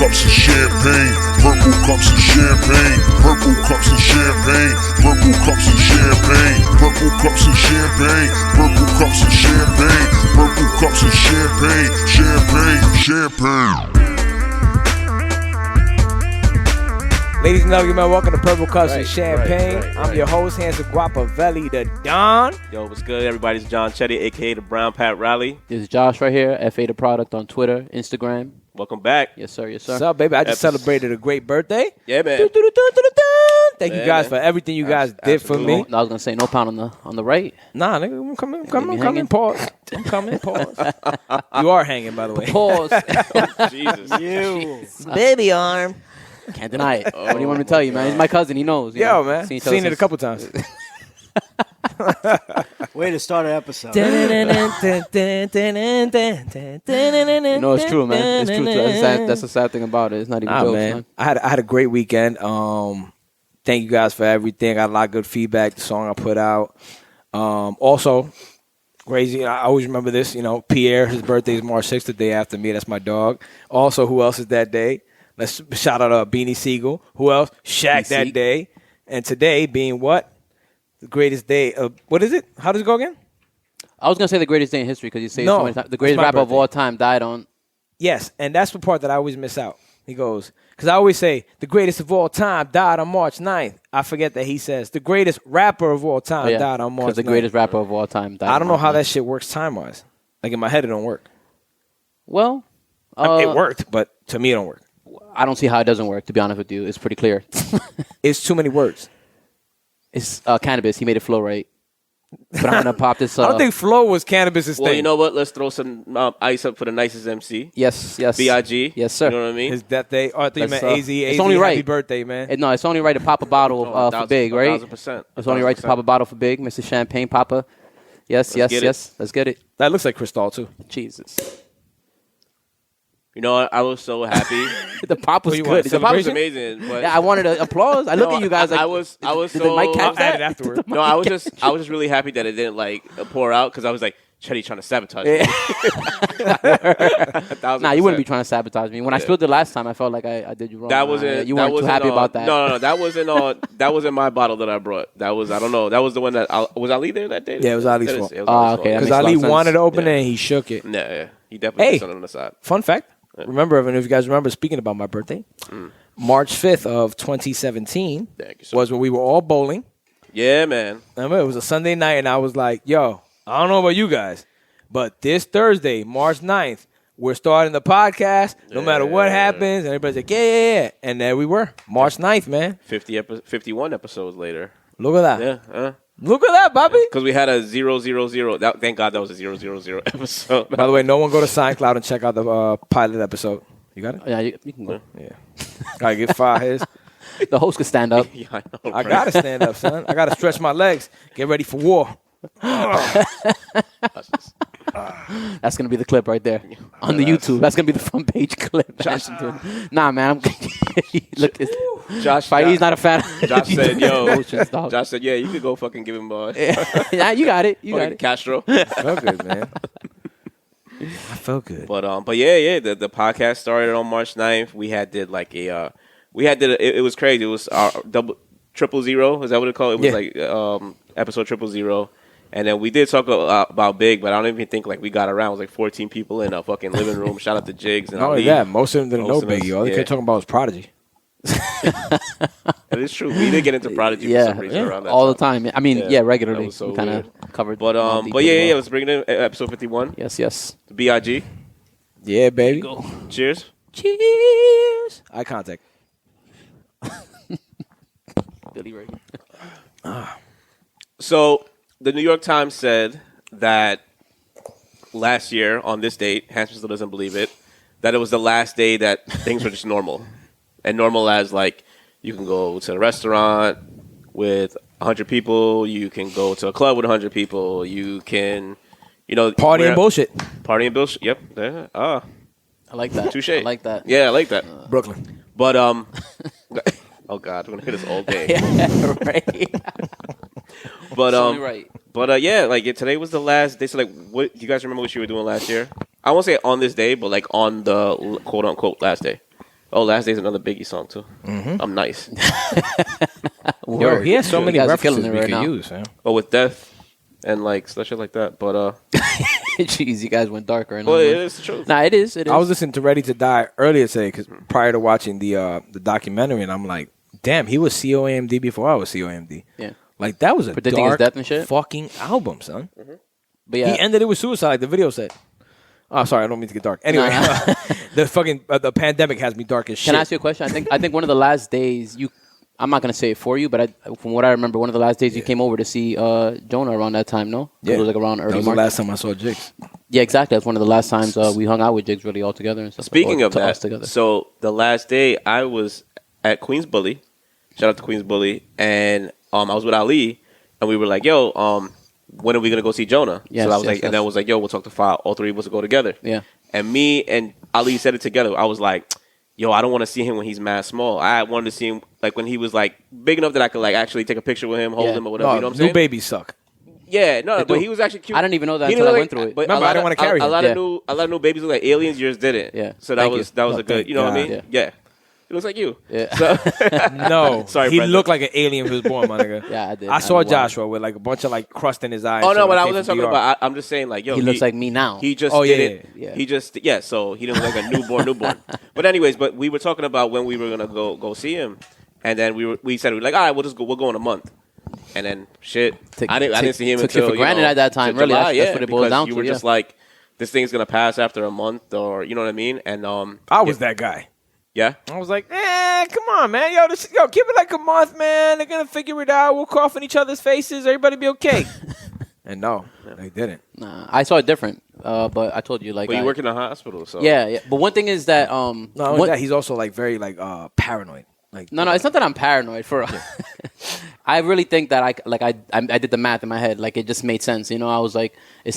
cups of champagne, purple cups of champagne, purple cups of champagne, purple cups of champagne, purple cups of champagne, purple cups of champagne, purple cups of champagne, champagne, champagne. Ladies and gentlemen, welcome to Purple Cups and Champagne. I'm your host, Hansa Guapavelli, the Don. Yo, what's good, everybody? It's John Chetty, a.k.a. the Brown Pat Riley. This is Josh right here, FA The Product on Twitter, Instagram. Welcome back. Yes, sir. Yes, sir. What's up, baby? I just celebrated a great birthday. Yeah, man. Thank you guys for everything you guys did for me. I was going to say no pound on the right. Nah, nigga, I'm coming. Pause. I'm coming. Pause. You are hanging, by the way. Pause. Jesus. You. Baby arm. Can't deny it. What do you want me to tell you, man? He's my cousin. He knows. Yo, man. Seen it a couple times. Way to start an episode. You know, it's true, man. It's true. That's the sad thing about it. It's not even jokes, man. I had a great weekend. Thank you guys for everything. I got a lot of good feedback. The song I put out. Also, crazy. I always remember this. You know, Pierre, his birthday is March 6th, the day after me. That's my dog. Also, who else is that day? Let's shout out Beanie Siegel. Who else? Shaq that day. And today being what? The greatest day. What is it? How does it go again? I was going to say the greatest day in history because you say it so many times. The greatest rapper of all time died on. Yes, and that's the part that I always miss out. He goes, because I always say the greatest of all time died on March 9th. I forget that he says the greatest rapper of all time died on March 9th. Because the greatest rapper of all time died. I don't know how that shit works time-wise. Like in my head, it don't work. Well, it worked, but to me, it don't work. I don't see how it doesn't work, to be honest with you. It's pretty clear. It's too many words. It's cannabis. He made it flow right. But I'm going to pop this. I don't think flow was cannabis's Well, thing. you know what? Let's throw some ice up for the nicest MC. Yes. B.I.G. Yes, sir. You know what I mean? His death day. Oh, I thought you meant AZ. It's only right. Happy birthday, man. No, it's only right to pop a bottle for Big, right? 1,000%. It's only right to pop a bottle for Big, Mr. Champagne Papa. Yes. Let's get it. That looks like Cristal, too. Jesus. You know what? I was so happy. The pop was good. The pop was amazing. But yeah, I wanted to applause. I look at you guys like I was did so the mic catch that? afterward. No, I was just really happy that it didn't like pour out because I was like, Chetty trying to sabotage me. Nah, you wouldn't be trying to sabotage me. When I spilled it last time, I felt like I did you wrong. That wasn't. You weren't too happy about that. No, that wasn't on. That wasn't my bottle that I brought. That was I don't know. That was the one that was Ali there that day. Yeah, it was Ali's fault. Okay, because Ali wanted to open it and he shook it. Yeah, he definitely put something on the side. Fun fact. Remember, if you guys remember, speaking about my birthday, March 5th of 2017 was when we were all bowling. Yeah, man. Remember, it was a Sunday night, and I was like, yo, I don't know about you guys, but this Thursday, March 9th, we're starting the podcast no matter what happens. And everybody's like, yeah. And there we were, March 9th, man. 51 episodes later. Look at that. Yeah. Look at that, Bobby. Because we had a 000. Thank God that was a 000 episode. By the way, no one go to SoundCloud and check out the pilot episode. You got it? Yeah, you can go. Yeah. Gotta get 5 hits. The host could stand up. Yeah, I know. I gotta stand up, son. I gotta stretch my legs. Get ready for war. That's gonna be the clip right there on the YouTube. That's gonna be the front page clip. Nah, man. Look, Josh. He's not a fan. Josh said, Josh said, yeah, you could go fucking give him a. Yeah, you got it. You got it. Castro. Felt good, man. I felt good. But yeah. The podcast started on March 9th. We did it was crazy. It was our triple zero. Is that what it called? It was like episode 000. And then we did talk about Big, but I don't even think like we got around. It was like 14 people in a fucking living room. Shout out to Jigs. And not only that, most of them didn't know Biggie. All they kept talking about was Prodigy. It is true. We did get into Prodigy for some reason around that all time. the time. I mean, regularly. So we kind of covered. But yeah. Let's bring it in episode 51. Yes. The B.I.G. Yeah, baby. Cheers. Cheers. Eye contact. Billy Ray. So the New York Times said that last year on this date, Hanson still doesn't believe it, that it was the last day that things were just normal. And normal as like you can go to a restaurant with 100 people, you can go to a club with 100 people, you can, party and bullshit. Party and bullshit. Yep. Yeah. I like that. Touche. I like that. Yeah, I like that. Brooklyn. But oh God, we're gonna hit this all day. Yeah, right. But right. But yeah, like today was the last day. So like, what do you guys remember what you were doing last year? I won't say on this day, but like on the quote unquote last day. Oh, Last Day's another Biggie song too. I'm nice. Yo, he has so many guys are references killing it we right could now. use. Man. But with death and like stuff shit like that. But Jeez, you guys went dark right now. well, it man. is the truth. Nah, it is. It is. I was listening to Ready to Die earlier today because prior to watching the documentary, and I'm like, damn, he was COAMD before I was COAMD. Yeah. Like that was a Predicting his dark death and shit? fucking album, son. But yeah. He ended it with suicide, like the video said. Oh, sorry, I don't mean to get dark. Anyway, Nah. the fucking the pandemic has me dark as shit. Can I ask you a question? I think one of the last days I'm not gonna say it for you, but from what I remember, one of the last days you came over to see Jonah around that time. No, it was like around early that was March. the last time I saw Jigs. Yeah, exactly. That's one of the last times we hung out with Jigs really all together and stuff. Speaking or of to us that, together. so the last day I was at Queens Bully. Shout out to Queens Bully, and I was with Ali, and we were like, "Yo, when are we gonna go see Jonah?" Yes, so I was yes, like, yes. and then I was like, "Yo, we'll talk to File. All three of us will go together." Yeah. And me and Ali said it together. I was like, "Yo, I don't want to see him when he's mad small. I wanted to see him like when he was like big enough that I could like actually take a picture with him, hold Yeah. him or whatever." No, You know what I'm new saying? babies suck. Yeah, no, but do. he was actually cute. I didn't even know that He until didn't I look went through it. But Remember, I didn't wanna carry a him. lot Yeah. of new babies look like aliens. Yours didn't. Yeah. So that Thank was you. that was Oh, a good. thank You know what I God. mean? Yeah. Yeah. He looks like you. Yeah. So No, Sorry, he Brenda. looked like an alien when he was born, my nigga. Yeah, I did. I I saw know why. Joshua with like a bunch of like crust in his eyes. oh and no, shit but when I he wasn't came talking from about. I'm just saying like, yo, he looks like me now. He just Oh, yeah, didn't. yeah. He just so he didn't look like a newborn. But anyways, but we were talking about when we were gonna go see him, and then we said we were like, all right, we'll go in a month, and then shit, I didn't see him took until shit for granted at that time. till Really, July, that's what it boils because down you to. were Yeah. just like, this thing's gonna pass after a month, or you know what I mean? And I was that guy. yeah. I was like, come on, man. Yo, give it like a month, man. They're going to figure it out. We'll cough in each other's faces. Everybody be okay. And no, they didn't. Nah, I saw it different. But I told you like. But you work in a hospital, so Yeah. But one thing is that Not only that, he's also like very like paranoid. Like No, it's not that I'm paranoid. I really think that I did the math in my head. Like it just made sense. You know, I was like,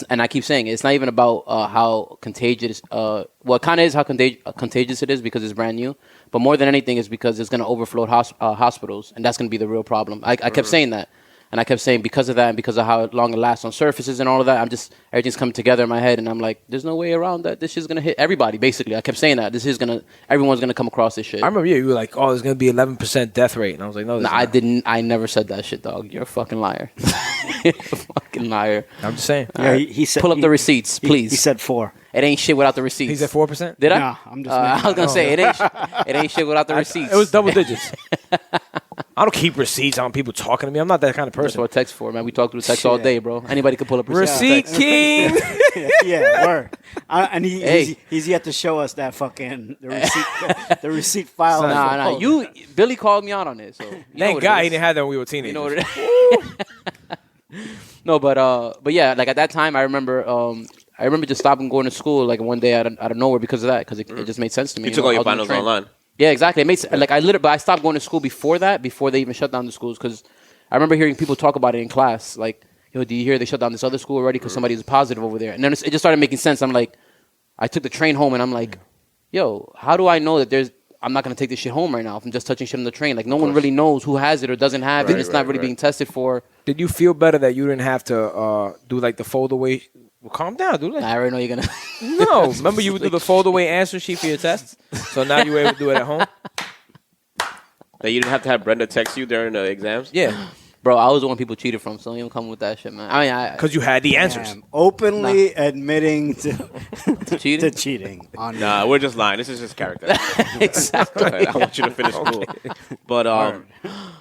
and I keep saying it's not even about how contagious. Well, it kind of is how contagious it is because it's brand new. But more than anything, is because it's going to overflow hospitals, and that's going to be the real problem. I kept saying that. And I kept saying because of that and because of how long it lasts on surfaces and all of that, everything's coming together in my head. And I'm like, there's no way around that. This shit's going to hit everybody, basically. I kept saying that. Everyone's going to come across this shit. I remember you were like, oh, there's going to be 11% death rate. And I was like, no, Nah, I didn't. I never said that shit, dog. You're a fucking liar. You're a fucking liar. I'm just saying. Yeah, he said. Pull up the receipts, please. He said 4. It ain't shit without the receipts. He said 4%? Did I? Nah, I'm just. I was gonna say it ain't shit without the receipts. It was double digits. I don't keep receipts on people talking to me. I'm not that kind of That's person. what text for, man. We talk through text all Shit. day, bro. Anybody can pull up receipts. Receipt king. yeah, word. And Hey. he's yet to show us that fucking the receipt file. Nah. Billy called me out on it. So you know Thank what it God is. he didn't have that when we were teenagers. You know what it is. No, but yeah, like at that time, I remember just stopping going to school like one day out of nowhere because of that, because it just made sense to me. you took know, all I your was on the finals train. online. Yeah, exactly. It makes like but I stopped going to school before that, before they even shut down the schools, because I remember hearing people talk about it in class, like, yo, do you hear they shut down this other school already because somebody was positive over there? And then it just started making sense. I'm like, I took the train home and I'm like, yo, how do I know that I'm not going to take this shit home right now if I'm just touching shit on the train? Like, no one really knows who has it or doesn't have it. And it's not really being tested for. Did you feel better that you didn't have to do like the fold away? Well, calm down, dude. I already know you're going to. No, remember you would do the fold away answer sheet for your tests? So now you were able to do it at home? That you didn't have to have Brenda text you during the exams. Yeah. Bro, I was the one people cheated from, so don't even come with that shit, man. I mean, Because you had the answers. Openly admitting to cheating? cheating. On Nah, we're just lying. This is just character. Exactly. I want you to finish school. But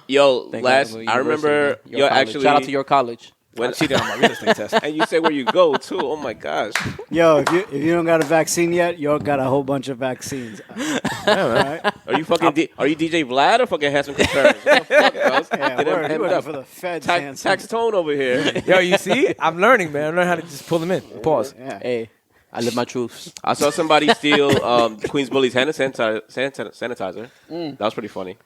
yo, Thank last God, I remember your yo college. actually Shout out to your college. I cheated on my real estate test. and you say where you go too. Oh my gosh. Yo, if you don't got a vaccine yet, you got a whole bunch of vaccines. Right? Are you fucking are you DJ Vlad or fucking Handsome Concerns? What the fuck, guys? Yeah, Get him word. You hemmed working up. for the feds, Tax Hanson. Tone over here. Yo, you see? I'm learning, man. I'm learning how to just pull them in. Pause. Yeah. Hey, I live my truths. I saw somebody steal Queens Bully's hand sanitizer. That was pretty funny.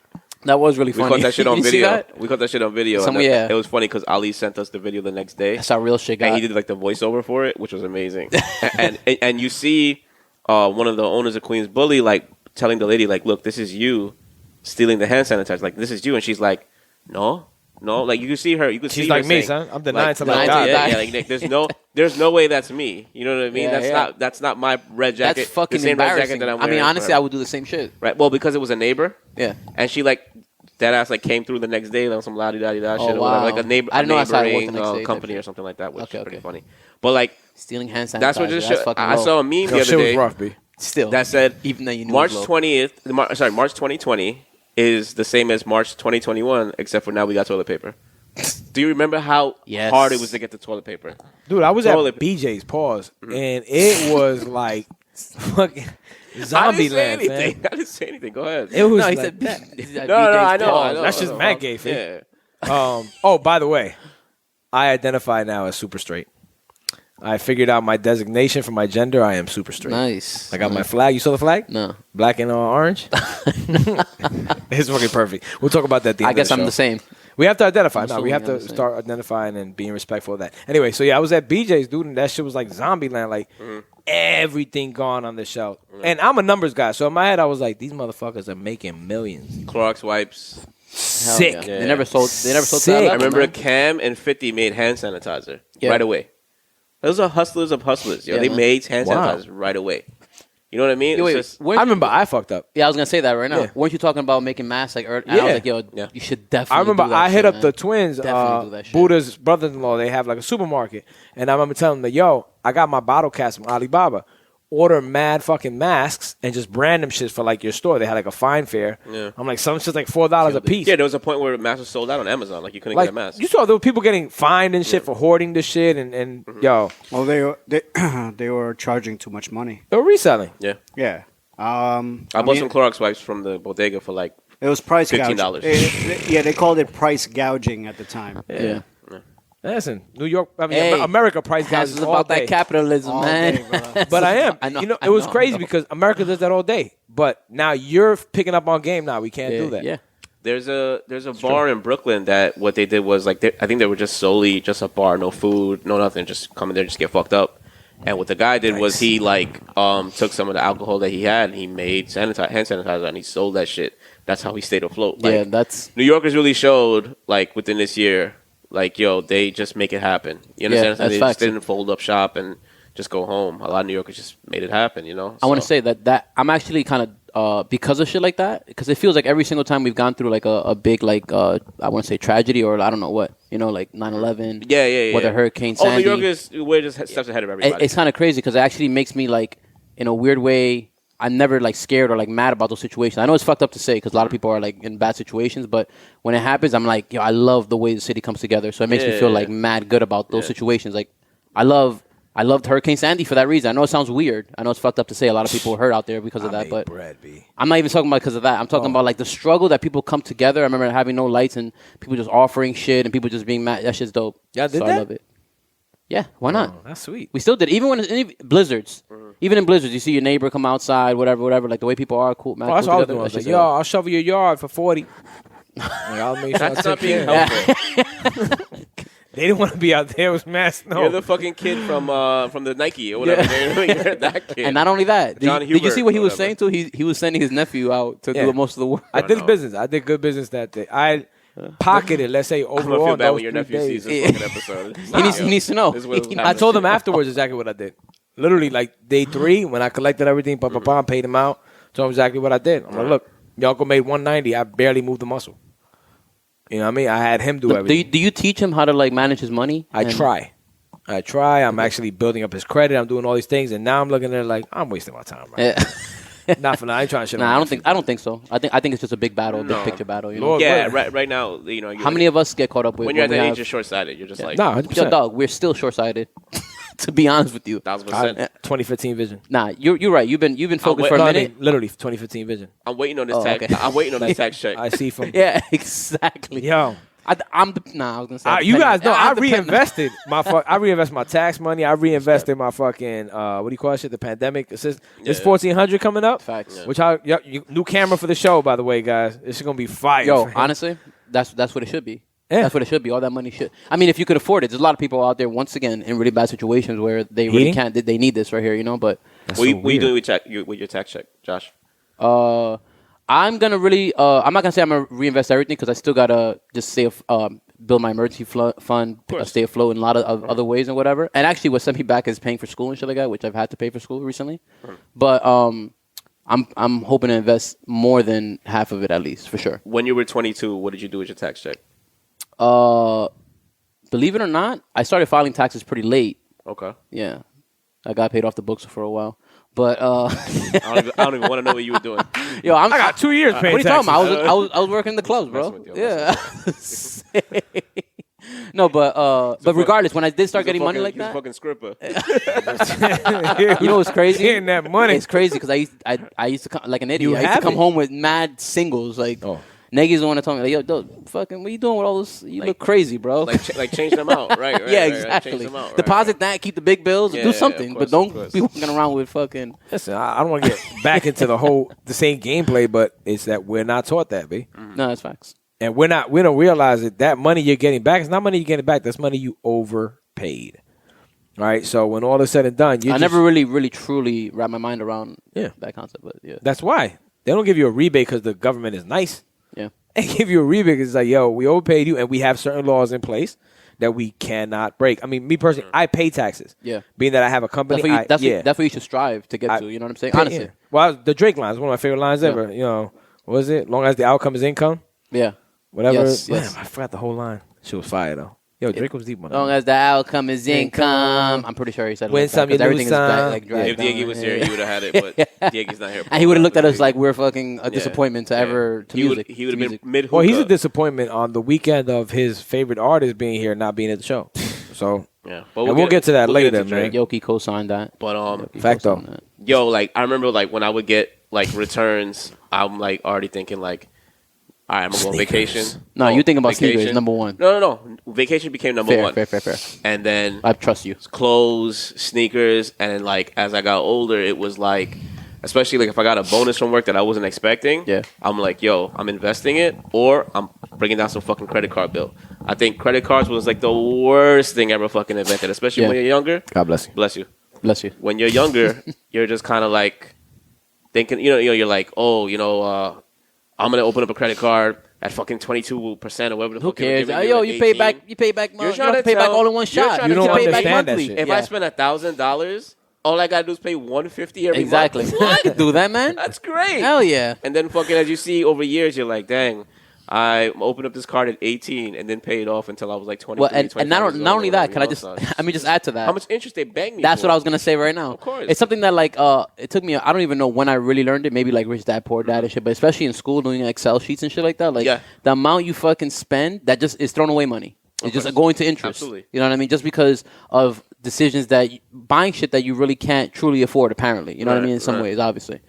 That was really We funny. caught that shit on You see video. that? We caught that shit on video. Some- and yeah. It was funny because Ali sent us the video the next day. That's how real shit got. And he did like the voiceover for it, which was amazing. and you see one of the owners of Queens Bully like telling the lady like, "Look, this is you stealing the hand sanitizer. Like this is you." And she's like, "No, No, like you can see her. You can see She's her like me, saying, son. I'm denying like, till denying I till die. you yeah, like Nick, there's no way that's me. You know what I mean? Yeah, That's not my red jacket. That's fucking the same red embarrassing. jacket that I'm I wearing. mean, honestly, for I her. would do the same shit. Right. Well, because it was a neighbor. Yeah. And she like that ass like came through the next day on some la di da shit or whatever. wow. Like a neighbor, I didn't know that's how it worked neighboring the next day, company type or something like that, which Okay, is pretty okay. funny. But like Stealing hand sanitizer. that's what just showed. fucking I low. saw a meme Yo, the other shit was day rough, B. Still. that said even though you knew March it was low. 20th. Sorry, March 2020 is the same as March 2021, except for now we got toilet paper. Do you remember how Yes. hard it was to get the toilet paper? Dude, I was Toilet- at BJ's, pause, and it was like fucking zombie land, I man. didn't say anything. Go ahead. It was No, he like said that. No, I know. That's just mad gay, fam. Yeah. Oh, by the way, I identify now as super straight. I figured out my designation for my gender. I am super straight. Nice. I got my flag. You saw the flag? No. Black and orange. It's fucking perfect. We'll talk about that at the end I guess of the I'm show. the same. We have to identify. I'm No, we have assuming to I'm the start identifying and being respectful of that. Anyway, so yeah, I was at BJ's, dude, and that shit was like zombie land. Like, everything gone on the shelf. And I'm a numbers guy, so in my head, I was like, these motherfuckers are making millions. Clorox wipes. Hell Sick. Yeah. Yeah. They never sold Sick. that I level, remember man. Cam and 50 made hand sanitizer Yeah. right away. Those are hustlers of hustlers. Yo. Yeah, They man. made hand Wow. sanitizer right away. You know what I mean? Yo, It's wait, just, weren't I you- remember I fucked up. Yeah, I was gonna say that right now. Yeah. Weren't you talking about making masks? Like, and I Yeah. was like, yo, Yeah. you should definitely. I remember do that I hit shit, up man. the twins, Definitely do that shit. Buddha's brother-in-law. They have like a supermarket. And I remember telling them, yo, I got my bottle caps from Alibaba. Order mad fucking masks and just brand them shit for like your store. They had like a fine fare. Yeah. I'm like, some shit's like $4 a piece. yeah, there was a point where masks were sold out on Amazon. Like you couldn't Like, get a mask. you saw there were people getting fined and shit for hoarding the shit and yo, Well, they were charging too much money. they were reselling. Yeah. Yeah. I bought mean, some Clorox wipes from the bodega for like It was price $15. gouging. Yeah, they called it price gouging at the time. Yeah. Listen, New York, I mean, Hey, America price This gouges is all about day. that capitalism, All man. day, bro. But I am. I know, you know, I it was know, I crazy know. because America does that all day. But now you're picking up on game now. We can't do that. Yeah. there's a bar in Brooklyn that what they did was like I think they were just solely just a bar, no food, no nothing, just come in there, just get fucked up. And what the guy did was he like took some of the alcohol that he had and he made hand sanitizer and he sold that shit. That's how he stayed afloat. Like, Yeah, that's New Yorkers really showed like within this year, like yo, they just make it happen. You understand? Yeah, that's they facts. just didn't fold up shop and just go home. A lot of New Yorkers just made it happen. You know. I want to So- say that I'm actually kind of because of shit like that, because it feels like every single time we've gone through like a big like I want to say tragedy or I don't know what, you know, like 9/11, Yeah. whether Hurricane Oh, Sandy. New Yorkers, we're just steps ahead of everybody. It's kind of crazy because it actually makes me like in a weird way. I'm never like scared or like mad about those situations. I know it's fucked up to say because a lot of people are like in bad situations, but when it happens, I'm like, yo, I love the way the city comes together. So it makes me feel like mad good about those situations. Like I loved Hurricane Sandy for that reason. I know it sounds weird. I know it's fucked up to say. A lot of people are hurt out there because of that, but bread, B. I'm not even talking about because of that. I'm talking about like the struggle that people come together. I remember having no lights and people just offering shit and people just being mad. That shit's dope. Y'all did so that? I love it. Yeah, why not? Oh, that's sweet. We still did. Even when it's blizzards. Even in blizzards, you see your neighbor come outside, whatever. Like the way people are cool, man. Oh, that's cool what I was together. doing. I was That's like, just yo, I'll shovel your yard for 40. Like, I'll make sure I That's take not being care. helpful. They didn't want to be out there. It was mass snow. You're the fucking kid from the Nike or whatever. You're that kid. And not only that, John did you Hubert, see what he was whatever. saying too? He was sending his nephew out to Yeah. do most of the work. I did know. business. I did good business that day. I pocketed, let's say, I'm gonna overall feel bad those when your 3 nephew days. sees this fucking episode. He needs to know. This is what was I happening. told him afterwards exactly what I did. Literally, like day 3, when I collected everything, paid him out, told him exactly what I did. I'm like, look, Yoko made 190. I barely moved the muscle. You know what I mean? I had him do everything. Do you teach him how to like manage his money? I try. I'm actually building up his credit. I'm doing all these things, and now I'm looking at it like I'm wasting my time. Right? Not for now. I ain't trying to shit. on Nah, my I don't think so. I think it's just a big battle, a big No. picture battle. You know? Lord, Yeah, But- right now, you know. How many of us get caught up with when you're at we that age, have- you're short-sighted. You're just like Nah, 100%. Yo, dog, we're still short-sighted. To be honest with you, 1,000%. 2015 vision. nah, you're right. You've been focused for a No, I minute. mean, literally 2015 vision. I'm waiting on this Oh, tax. okay. I'm waiting on that tax check. I see from Yeah, exactly. yo. I was gonna say. You guys know I I'm dependent- reinvested I reinvested my tax money. I reinvested my fucking what do you call that shit? The pandemic assist. This Yeah. 1400 coming up. Facts. Yeah. Which new camera for the show, by the way, guys. This is gonna be fire. Yo, honestly, that's what it should be. Yeah. That's what it should be. All that money should. I mean, if you could afford it, there's a lot of people out there once again in really bad situations where they really Heating? can't. They need this right here, you know. But That's What so you weird. doing with your tax check, Josh? I'm gonna really. I'm not gonna say I'm gonna reinvest everything because I still gotta just save. build my emergency fund, stay afloat in a lot of other ways and whatever. And actually, what sent me back is paying for school and shit like that, which I've had to pay for school recently. But I'm hoping to invest more than half of it at least, for sure. When you were 22, what did you do with your tax check? Believe it or not, I started filing taxes pretty late. Okay. Yeah, I got paid off the books for a while. But I don't even want to know what you were doing. Yo, I got 2 years paying What are you talking taxes. about? I was working in the clubs, bro. Messing with you, Yeah. No, but regardless, when I did start getting money like He's a that, fucking scripper. you know what's crazy? Getting that money. It's crazy because I used to come like an idiot. You I used to have come it. home with mad singles. Like Nagy's the one that told me, like, yo, dude, fucking, what you doing with all this? You look crazy, bro. like change them out, right? Yeah, right, exactly. Change them out, Deposit that, keep the big bills, Yeah, do yeah, something, of but course, of don't course. be walking around with fucking. Listen, I don't want to get back into the same gameplay, but it's that we're not taught that, B. No, that's facts. And we don't realize that money you're getting back is not money you're getting back. That's money you overpaid. All right. So when all is said and done, I never really truly wrap my mind around that concept, but yeah. That's why they don't give you a rebate because the government is nice. Yeah. They give you a rebate because it's like, yo, we overpaid you, and we have certain laws in place that we cannot break. I mean, me personally, I pay taxes. Yeah. Being that I have a company, That's what you should strive to get to. You know what I'm saying? Honestly. Yeah. Well, the Drake line is one of my favorite lines ever. You know, what is it? Long as the outcome is income. Yeah. Whatever. Yes, Man, yes. I forgot the whole line. She was fire though. Yo, Drake was deep on that. Long as the outcome is income. I'm pretty sure he said it Win like that, some, you 'cause everything lose is back, some. like If dragged Diego down. was here, he would have had it, but Diego's not here. And he would have looked at us like we're fucking a disappointment to ever to music. He would to have been music. mid hookah. Well, he's a disappointment on the weekend of his favorite artist being here, not being at the show. So, Yeah, and we'll get to that later, into Drake. man. Yoki co-signed that. But He Fact though. co-signed that. yo, like I remember like when I would get like returns, I'm like already thinking like, all right, I'm gonna go on vacation. No, you think about vacation. sneakers, number one. No. Vacation became number one. Fair. And then I trust you. clothes, sneakers, and then like as I got older, it was like, especially like if I got a bonus from work that I wasn't expecting, I'm like, yo, I'm investing it, or I'm bringing down some fucking credit card bill. I think credit cards was like the worst thing ever fucking invented, especially when you're younger. God bless you. Bless you. Bless you. When you're younger, you're just kind of like thinking, you're like, oh, I'm gonna open up a credit card at fucking 22% or whatever the Who fuck. they were cares? giving Yo, at you pay 18. back. You pay back. You're You trying don't to pay back tell- all in one you're shot. trying You to don't tell pay me back understand that monthly. shit. if I spend $1,000, all I gotta do is pay $150 every Exactly. month. I could do that, man. That's great. Hell yeah. And then fucking as you see over years, you're like, dang, I opened up this card at 18 and then paid it off until I was like 23, Well, and 25 not years not old only or that, whatever, can I just let me just add to that? How much interest they bang me That's for? what I was gonna say right now. Of course. It's something that like it took me. I don't even know when I really learned it. Maybe like Rich Dad Poor Dad and shit. But especially in school doing Excel sheets and shit like that. Like the amount you fucking spend that just is thrown away money. It's just going to interest. Absolutely. You know what I mean? Just because of decisions that buying shit that you really can't truly afford. Apparently, you know what I mean. In some ways, obviously.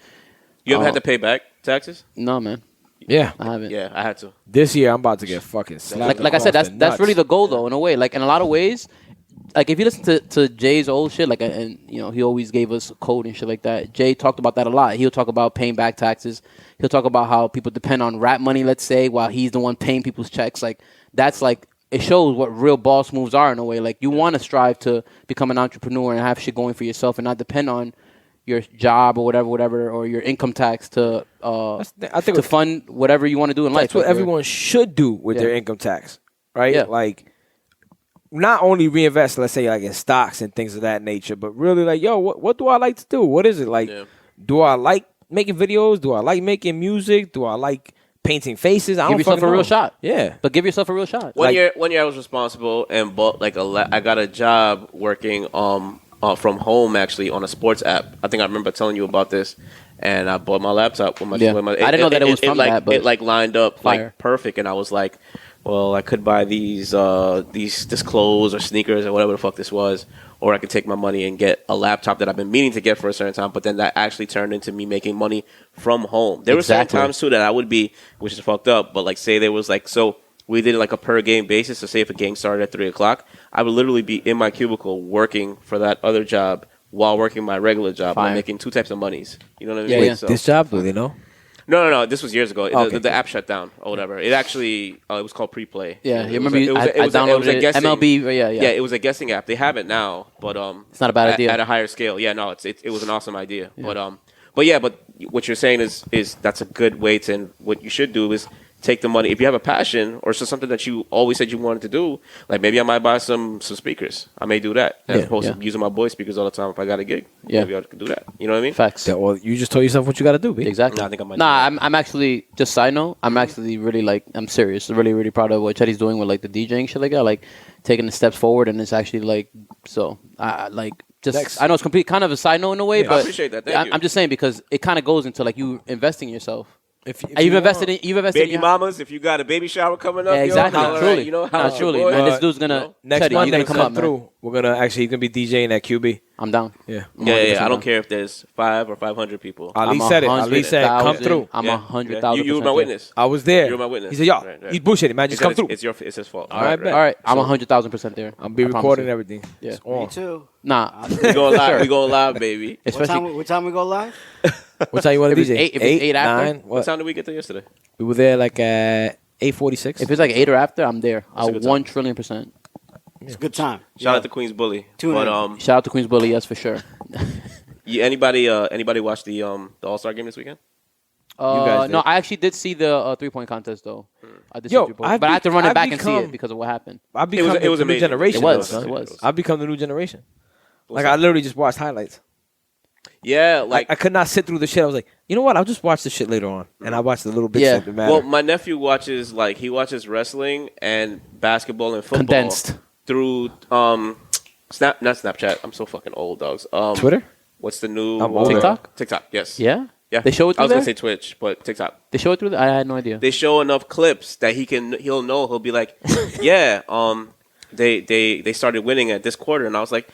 You ever had to pay back taxes? No, man. Yeah. I haven't. Yeah, I had to. This year, I'm about to get fucking slapped. Like I said, across the that's nuts. really the goal though, in a way. Like in a lot of ways, like if you listen to Jay's old shit, like and he always gave us a code and shit like that. Jay talked about that a lot. He'll talk about paying back taxes. He'll talk about how people depend on rap money, let's say, while he's the one paying people's checks. Like that's like it shows what real boss moves are in a way. Like you want to strive to become an entrepreneur and have shit going for yourself and not depend on your job or whatever, or your income tax to I think to fund whatever you want to do in life. that's what everyone should do with their income tax, right? Yeah. Like, not only reinvest, let's say, like in stocks and things of that nature, but really, like, yo, what do I like to do? What is it like? Do I like making videos? Do I like making music? Do I like painting faces? I Give don't yourself fucking a real know. shot. Yeah, But give yourself a real shot. One year I was responsible and bought like I got a job working from home actually on a sports app. I think I remember telling you about this. And I bought my laptop with my. Yeah. With my I didn't know that it was from like, that, but it like lined up fire. like perfect, and I was like, well, I could buy these clothes or sneakers or whatever the fuck this was, or I could take my money and get a laptop that I've been meaning to get for a certain time. But then that actually turned into me making money from home. There were certain times too that I would be, which is fucked up. But like, say there was like so. We did it like a per game basis. So say if a game started at 3:00, I would literally be in my cubicle working for that other job while working my regular job. I'm making two types of monies. You know what I mean? Yeah. So, this job, do they know? no. This was years ago. Okay. The app shut down or whatever. It actually it was called Pre-Play. Yeah, It you was remember? a- I downloaded it. guessing- MLB. Yeah. Yeah, it was a guessing app. They have it now, but It's not a bad idea. at a higher scale. Yeah, no, it was an awesome idea. Yeah. But what you're saying is that's a good way to. What you should do is take the money. If you have a passion or so something that you always said you wanted to do, like maybe I might buy some speakers. I may do that as opposed to using my voice speakers all the time if I got a gig. Maybe I could do that. You know what I mean? Facts. Yeah, well, you just told yourself what you got to do, B. Exactly. Nah, I think I might do that. I'm actually, just side note, I'm actually really like, I'm serious, really, really proud of what Chetty's doing with like the DJing shit like that, like taking the steps forward, and it's actually like, so, like, just, Next. I know it's kind of a side note in a way, I but appreciate that. Thank you. I'm just saying because it kind of goes into like you investing in yourself. If You've invested in Baby your, mamas, if you got a baby shower coming up, Yeah, exactly. yo, holla Truly. at, you know, Nah, holla at truly, your boy. man. This dude's gonna next Chetty, you Monday, gonna come come up, man. through. We're gonna actually he's gonna be DJing at QB. I'm down. Yeah. Yeah. I don't down. care if there's 5 or 500 people. Ali said it. Ali said, "Come through." I'm Yeah. 100,000%. You were my witness. I was there. You were my witness. He said, "Yo, Right. he's bullshitting, man. Just come through." It's his fault. All right, bet. All right, I'm 100,000% there. I'll be I promise recording you. everything. Yeah. It's Me on. too. Nah, We going live. Sure. We going live, baby. especially What time we go live? What time you want If to it's DJ? eight- if it's eight after? 9? What What? time did we get there yesterday? We were there like at 8:46. if it's like 8 or after, I'm there. That's a good time. 1 trillion%. It's a good time. Shout out to Queens Bully. Tune But in. Shout out to Queens Bully, yes for sure. anybody watch the All-Star game this weekend? guys No, did. I actually did see the 3-point contest though. I did see Yo, 3-point, I've but I had to run it I've back and see become- it because of what happened. I've become it was the new amazing. generation. It was. though, son. It was. I've become the new generation. Like I literally just watched highlights. Yeah, Like I could not sit through the shit. I was like, you know what? I'll just watch the shit later on, and I watched the little bits Yeah. that matter. well, my nephew watches wrestling and basketball and football Condensed. through not Snapchat. I'm so fucking old, dogs. Twitter. What's the new I'm older. TikTok? TikTok, yes. Yeah, Yeah. They show it I through was gonna there? say Twitch, but TikTok. They show it through. I had no idea. They show enough clips that he'll know. He'll be like, yeah, they started winning at this quarter, and I was like,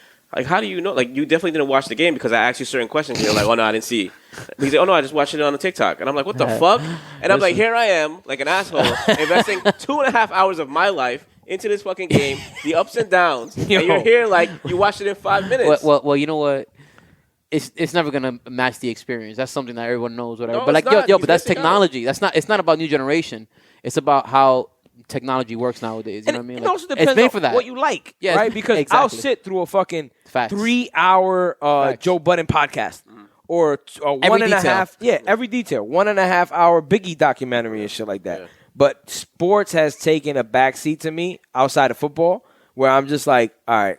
how do you know? Like, you definitely didn't watch the game because I asked you certain questions. And you're like, oh no, I didn't see. He's like, oh no, I just watched it on the TikTok, and I'm like, what the fuck? And I'm like, here I am, like an asshole, investing 2.5 hours of my life into this fucking game, the ups and downs, and you're here like you watched it in 5 minutes. Well, you know what? It's never gonna match the experience. That's something that everyone knows, whatever. No, but like, it's not. yo, He's but that's missing out. technology. It's not about new generation. It's about how technology works nowadays. You know what I mean? It Like, also depends it's made on for that. what you like, Yeah, right? Because I'll exactly. sit through a fucking Facts. 3-hour Facts. Joe Budden podcast or a Every 1.5. detail. Yeah, every detail. 1.5 hour Biggie documentary and shit like that. Yeah. But sports has taken a backseat to me outside of football, where I'm just like, all right,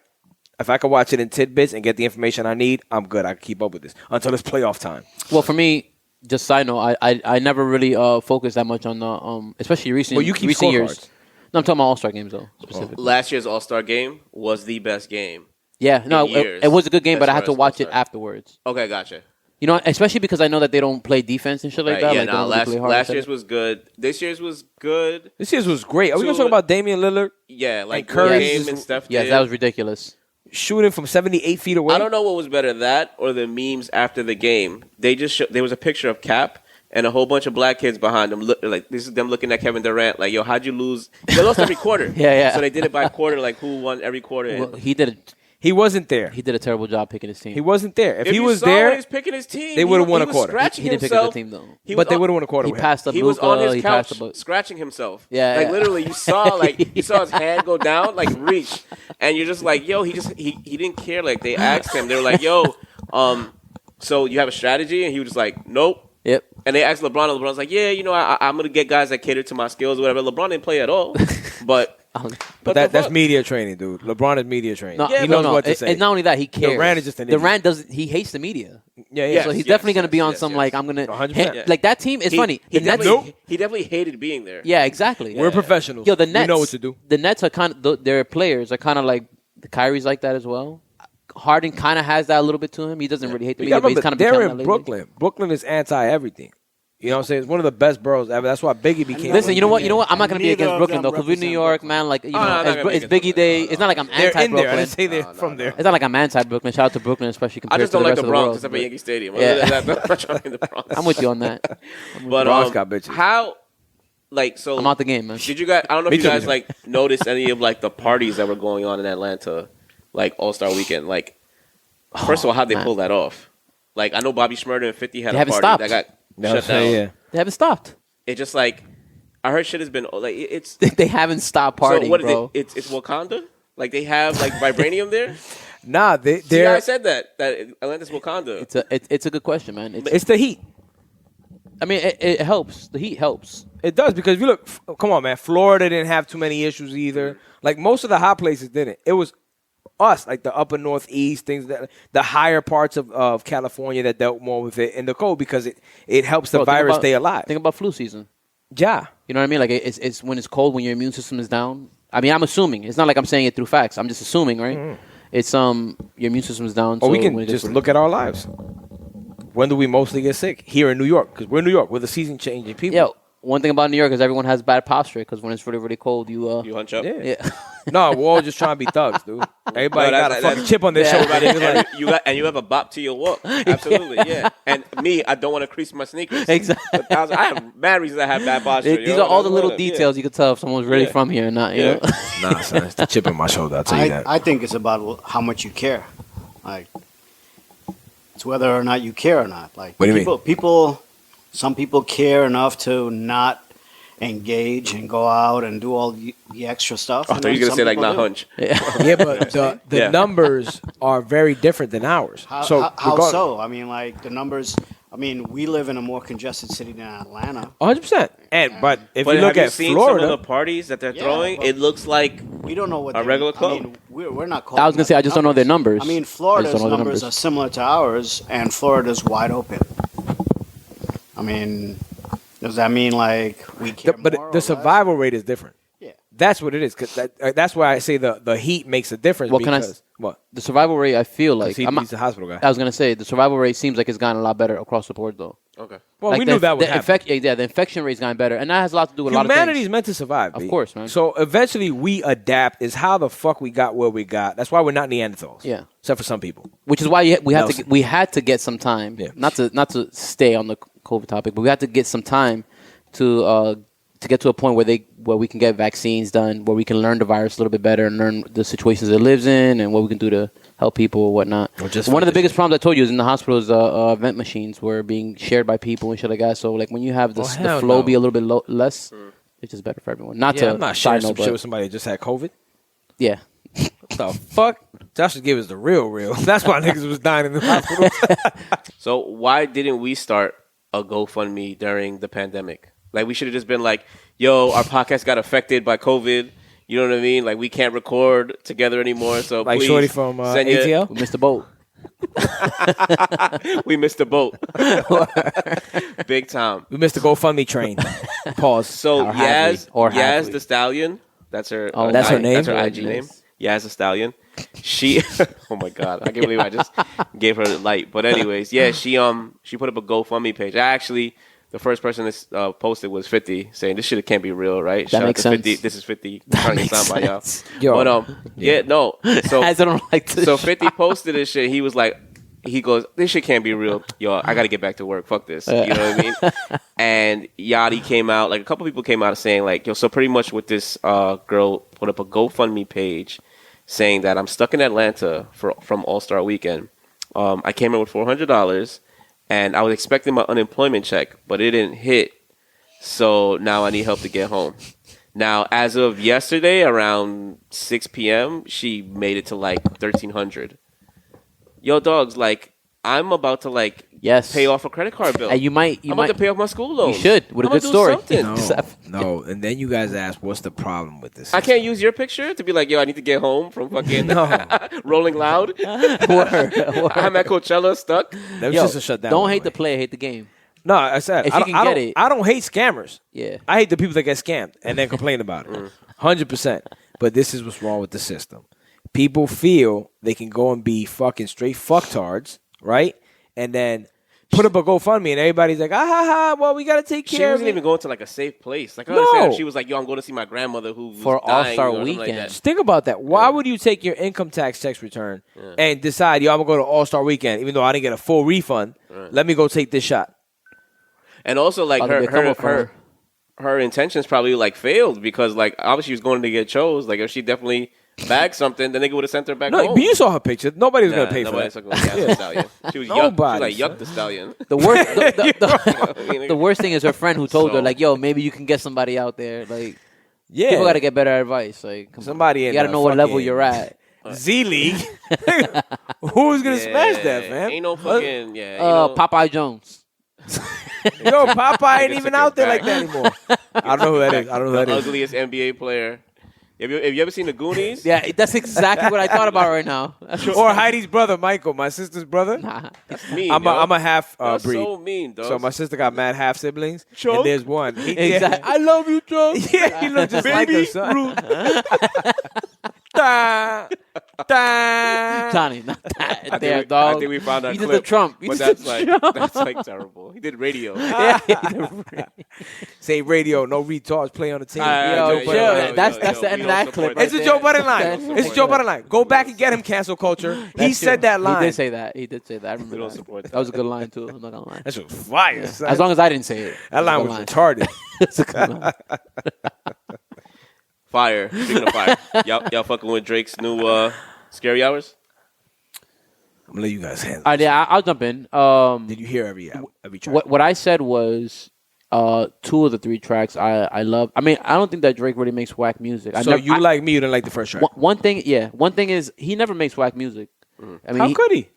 if I could watch it in tidbits and get the information I need, I'm good. I can keep up with this until it's playoff time. Well, for me, just side note, I never really focused that much on the especially recent Well, you keep recent years. scorecards. No, I'm talking about All-Star games though, specifically. Last year's All-Star game was the best game. Yeah, no, in years, it was a good game, as but I far had to as watch it All-Star. afterwards. Okay, gotcha. You know, especially because I know that they don't play defense and shit like Right, that. yeah, like, they don't really play hard last and year's shit. was good. This year's was good. This year's was great. Are we So- going to talk about Damian Lillard Yeah, like And Curry Game is- and Steph. Yes, did. that was ridiculous. shooting from 78 feet away? I don't know what was better, that or the memes after the game. They just there was a picture of Cap and a whole bunch of black kids behind them. Like this is them looking at Kevin Durant. Like, yo, how'd you lose? They lost every quarter. Yeah. So they did it by quarter. Like who won every quarter? Well, he did He wasn't there. a terrible job picking his team. He wasn't there. If he you was saw when there, he was picking his team, they would've won a was quarter. Scratching He didn't pick a himself. good team though. He but was they on- would have won a quarter He with him. passed up He Luka. was on his he couch passed up. scratching himself. Yeah, like yeah. literally, you saw you saw his hand go down, like reach, and you're just like, yo, he didn't care. Like they asked him, they were like, yo, so you have a strategy, and he was just like, nope. Yep. And they asked LeBron, and LeBron's like, yeah, you know, I'm gonna get guys that cater to my skills or whatever. LeBron didn't play at all, but But that's media training, dude. LeBron is media training. No, Yeah, he but knows what to It's say. not only that he cares. Durant is just an idiot. Durant doesn't. He hates the media. Yeah, Yes, So he's definitely going to be on yes, some yes. like I'm gonna 100%. like that team is funny. He The Nets, definitely hated being there. yeah, exactly. We're professionals. Yo, the Nets. We know what to do. The Nets are kind of their players are kind of like the Kyrie's like that as well. Harden kind of has that a little bit to him. He doesn't really hate the You media, gotta but he's remember, kind of they're become in that lately. Brooklyn. Brooklyn is anti everything. You know what I'm saying? It's one of the best boroughs ever. That's why Biggie became. Listen, you know what? I'm not going to be Neither against of Brooklyn them though, because we're New represent York, Brooklyn. man. Like you Oh, no, I'm not know, gonna be it's against Biggie Day. It's not like I'm they're in there. I anti-Brooklyn. didn't say they're from there. It's not like I'm anti-Brooklyn. Shout out to Brooklyn, especially I compared just to don't the like rest the of the Bronx world. except for Yankee Stadium. Yeah. That's in the Bronx. I'm with you on that. But Bronx got bitches. how, like, so I'm out the game, man. did you guys? I don't know Me if you too, guys me like noticed any of like the parties that were going on in Atlanta, like All-Star Weekend. Like, first of all, how'd they man. pull that off? Like, I know Bobby Shmurda and 50 had They a haven't party stopped. that got No, shut down. yeah. They haven't stopped. It just like I heard shit has been like it's They haven't stopped partying, so what is bro. it? It's Wakanda. Like they have like vibranium there. Nah, See, they're. I said that Atlanta's Wakanda. It's a good question, man. It's the heat. I mean, it helps. The heat helps. It does because if you look, come on, man. Florida didn't have too many issues either. Like most of the hot places didn't. It was us, like the upper northeast, things that the higher parts of California that dealt more with it in the cold because it helps the virus stay alive. Think about flu season. Yeah, you know what I mean. Like it's when it's cold, when your immune system is down. I mean, I'm assuming. It's not like I'm saying it through facts. I'm just assuming, right? Mm-hmm. It's your immune system is down. Or we can just look at our lives. When do we mostly get sick? Here in New York, because we're in New York. We're the season-changing people. Yeah. One thing about New York is everyone has bad posture because when it's really, really cold, you hunch up. Yeah. No, we're all just trying to be thugs, dude. Everybody got a fucking chip on their shoulder. And you have a bop to your walk. Absolutely, yeah. And me, I don't want to crease my sneakers. Exactly. I have mad reasons I have bad posture. These are all the little details you can tell if someone's really from here or not. You know? Nah, son, it's the chip on my shoulder. I'll tell you that. I think it's about how much you care. Like, it's whether or not you care or not. Like, what do you mean? Some people care enough to not engage and go out and do all the extra stuff. I thought you were going to say, like, not hunch. Yeah, but the numbers are very different than ours. How so? I mean, like, the numbers... I mean, we live in a more congested city than Atlanta. 100%. But if you look at seen Florida... some of the parties that they're throwing, it looks like we don't know what a regular club. I mean, we're not calling I was going to say, I just don't know their numbers. I mean, Florida's numbers are similar to ours, and Florida's wide open. I mean, does that mean, like, we care more But the survival rate is different. Yeah. That's what it is. Cause that's why I say the heat makes a difference. What? The survival rate, I feel like... He's a hospital guy. I was going to say, the survival rate seems like it's gotten a lot better across the board, though. Okay. Well, like we knew that would happen. The infection rate's gotten better, and that has a lot to do with a lot of things. Humanity's meant to survive, of course, man. So eventually we adapt. Is how the fuck we got where we got. That's why we're not Neanderthals. Yeah. Except for some people. Which is why we had to get some time. Yeah. Not to stay on the COVID topic, but we had to get some time to get to a point where we can get vaccines done, where we can learn the virus a little bit better and learn the situations it lives in and what we can do to help people or whatnot. One of the biggest problems I told you is in the hospitals, vent machines were being shared by people and shit like that. So like when you have the flow be a little bit less, it's just better for everyone. I'm not sharing some shit with somebody that just had COVID. Yeah. What the fuck? Josh should give us the real. That's why niggas was dying in the hospital. So why didn't we start a GoFundMe during the pandemic? Like, we should have just been like, yo, our podcast got affected by COVID. You know what I mean? Like, we can't record together anymore. So like please Shorty from ATL? We missed the boat. We missed the boat. Big time. We missed the GoFundMe train. Pause. So Yaz the Stallion. That's her. That's her name? That's her IG name. Yaz the Stallion. She. Oh my God! I can't believe I just gave her the light. But anyways, yeah, she put up a GoFundMe page. The first person that posted was 50, saying this shit can't be real, right? That makes sense. 50, this is 50 trying to get signed by y'all. Yo, but no. So I don't like this. So 50 posted this shit. He was like, he goes, this shit can't be real. Yo, I got to get back to work. Fuck this. You know what I mean? And Yachty came out, like a couple people came out saying like, yo, so pretty much with this girl put up a GoFundMe page saying that I'm stuck in Atlanta from All-Star Weekend. I came in with $400. And I was expecting my unemployment check, but it didn't hit. So now I need help to get home. Now, as of yesterday, around 6 p.m., she made it to like 1,300. Yo, dogs, like, I'm about to like pay off a credit card bill. I'm about to pay off my school loan. You should, with a good story. No, and then you guys ask, what's the problem with this? I can't use your picture to be like, yo, I need to get home from fucking Rolling Loud. Word. I'm at Coachella stuck. That was just a shutdown. Don't hate the player, hate the game. No, I said, if you can get it. I don't hate scammers. Yeah. I hate the people that get scammed and then complain about it. 100%. But this is what's wrong with the system. People feel they can go and be fucking straight fucktards, right? And then put up a GoFundMe and everybody's like, well, we got to take care of it. She wasn't even going to like a safe place. Like, I No. understand. She was like, yo, I'm going to see my grandmother who was For dying, All-Star or something Weekend. Like Just think about that. Why would you take your income tax return and decide, yo, I'm going to go to All-Star Weekend, even though I didn't get a full refund. Let me go take this shot. And also, like, her intentions probably like failed because, like, obviously she was going to get chose. Like, if she definitely bagged something, then they would have sent her back home. But you saw her picture. Nobody was going to pay for that. Nobody's going to the Stallion. She was Nobody, yuck the Stallion. The worst, the worst thing is her friend who told her, like, yo, maybe you can get somebody out there. Like, people got to get better advice. Like, somebody you got to know what level you're at. Z-League. Who's going to smash that, man? Ain't no fucking, Popeye Jones. Yo, Popeye ain't Nigga even took out it there like back. that anymore. I don't know who that is. I don't know who The that is. ugliest NBA player. Have you ever seen the Goonies? Yeah, that's exactly what I thought about right now. Or Heidi's brother, Michael, my sister's brother. Nah. Mean, I'm a half That's breed. so mean, dog. So my sister got mad half siblings, Chunk. and there's one. Exactly. I love you, Chunk. Yeah, he looks just like her son. Da, da. Johnny, not that. I There, think, dog. I think we found that You did clip. the Trump. You But did that's the like that's like terrible. He did radio. Say radio, no retards play on the team. Yo, Joe chill. Budden line. That's yo, the we end of don't that support clip. that. It's a Joe Budden line. That's- It's a Joe Budden line. Go back and get him, cancel culture. He That's said true. that line. He did say that. He did say that. I remember We don't that. support That was a good line too. I'm not gonna lie. That shit was fire. son. As long as I didn't say it. That line was retarded. It's a good line. Fire. Speaking of fire, y'all fucking with Drake's new Scary Hours? I'm gonna let you guys handle. All right, yeah, I'll jump in. Did you hear every track? What I said was 2 of the 3 tracks I love. I mean, I don't think that Drake really makes whack music. So you like me? You didn't like the first track? One thing is he never makes whack music. I mean, How could he?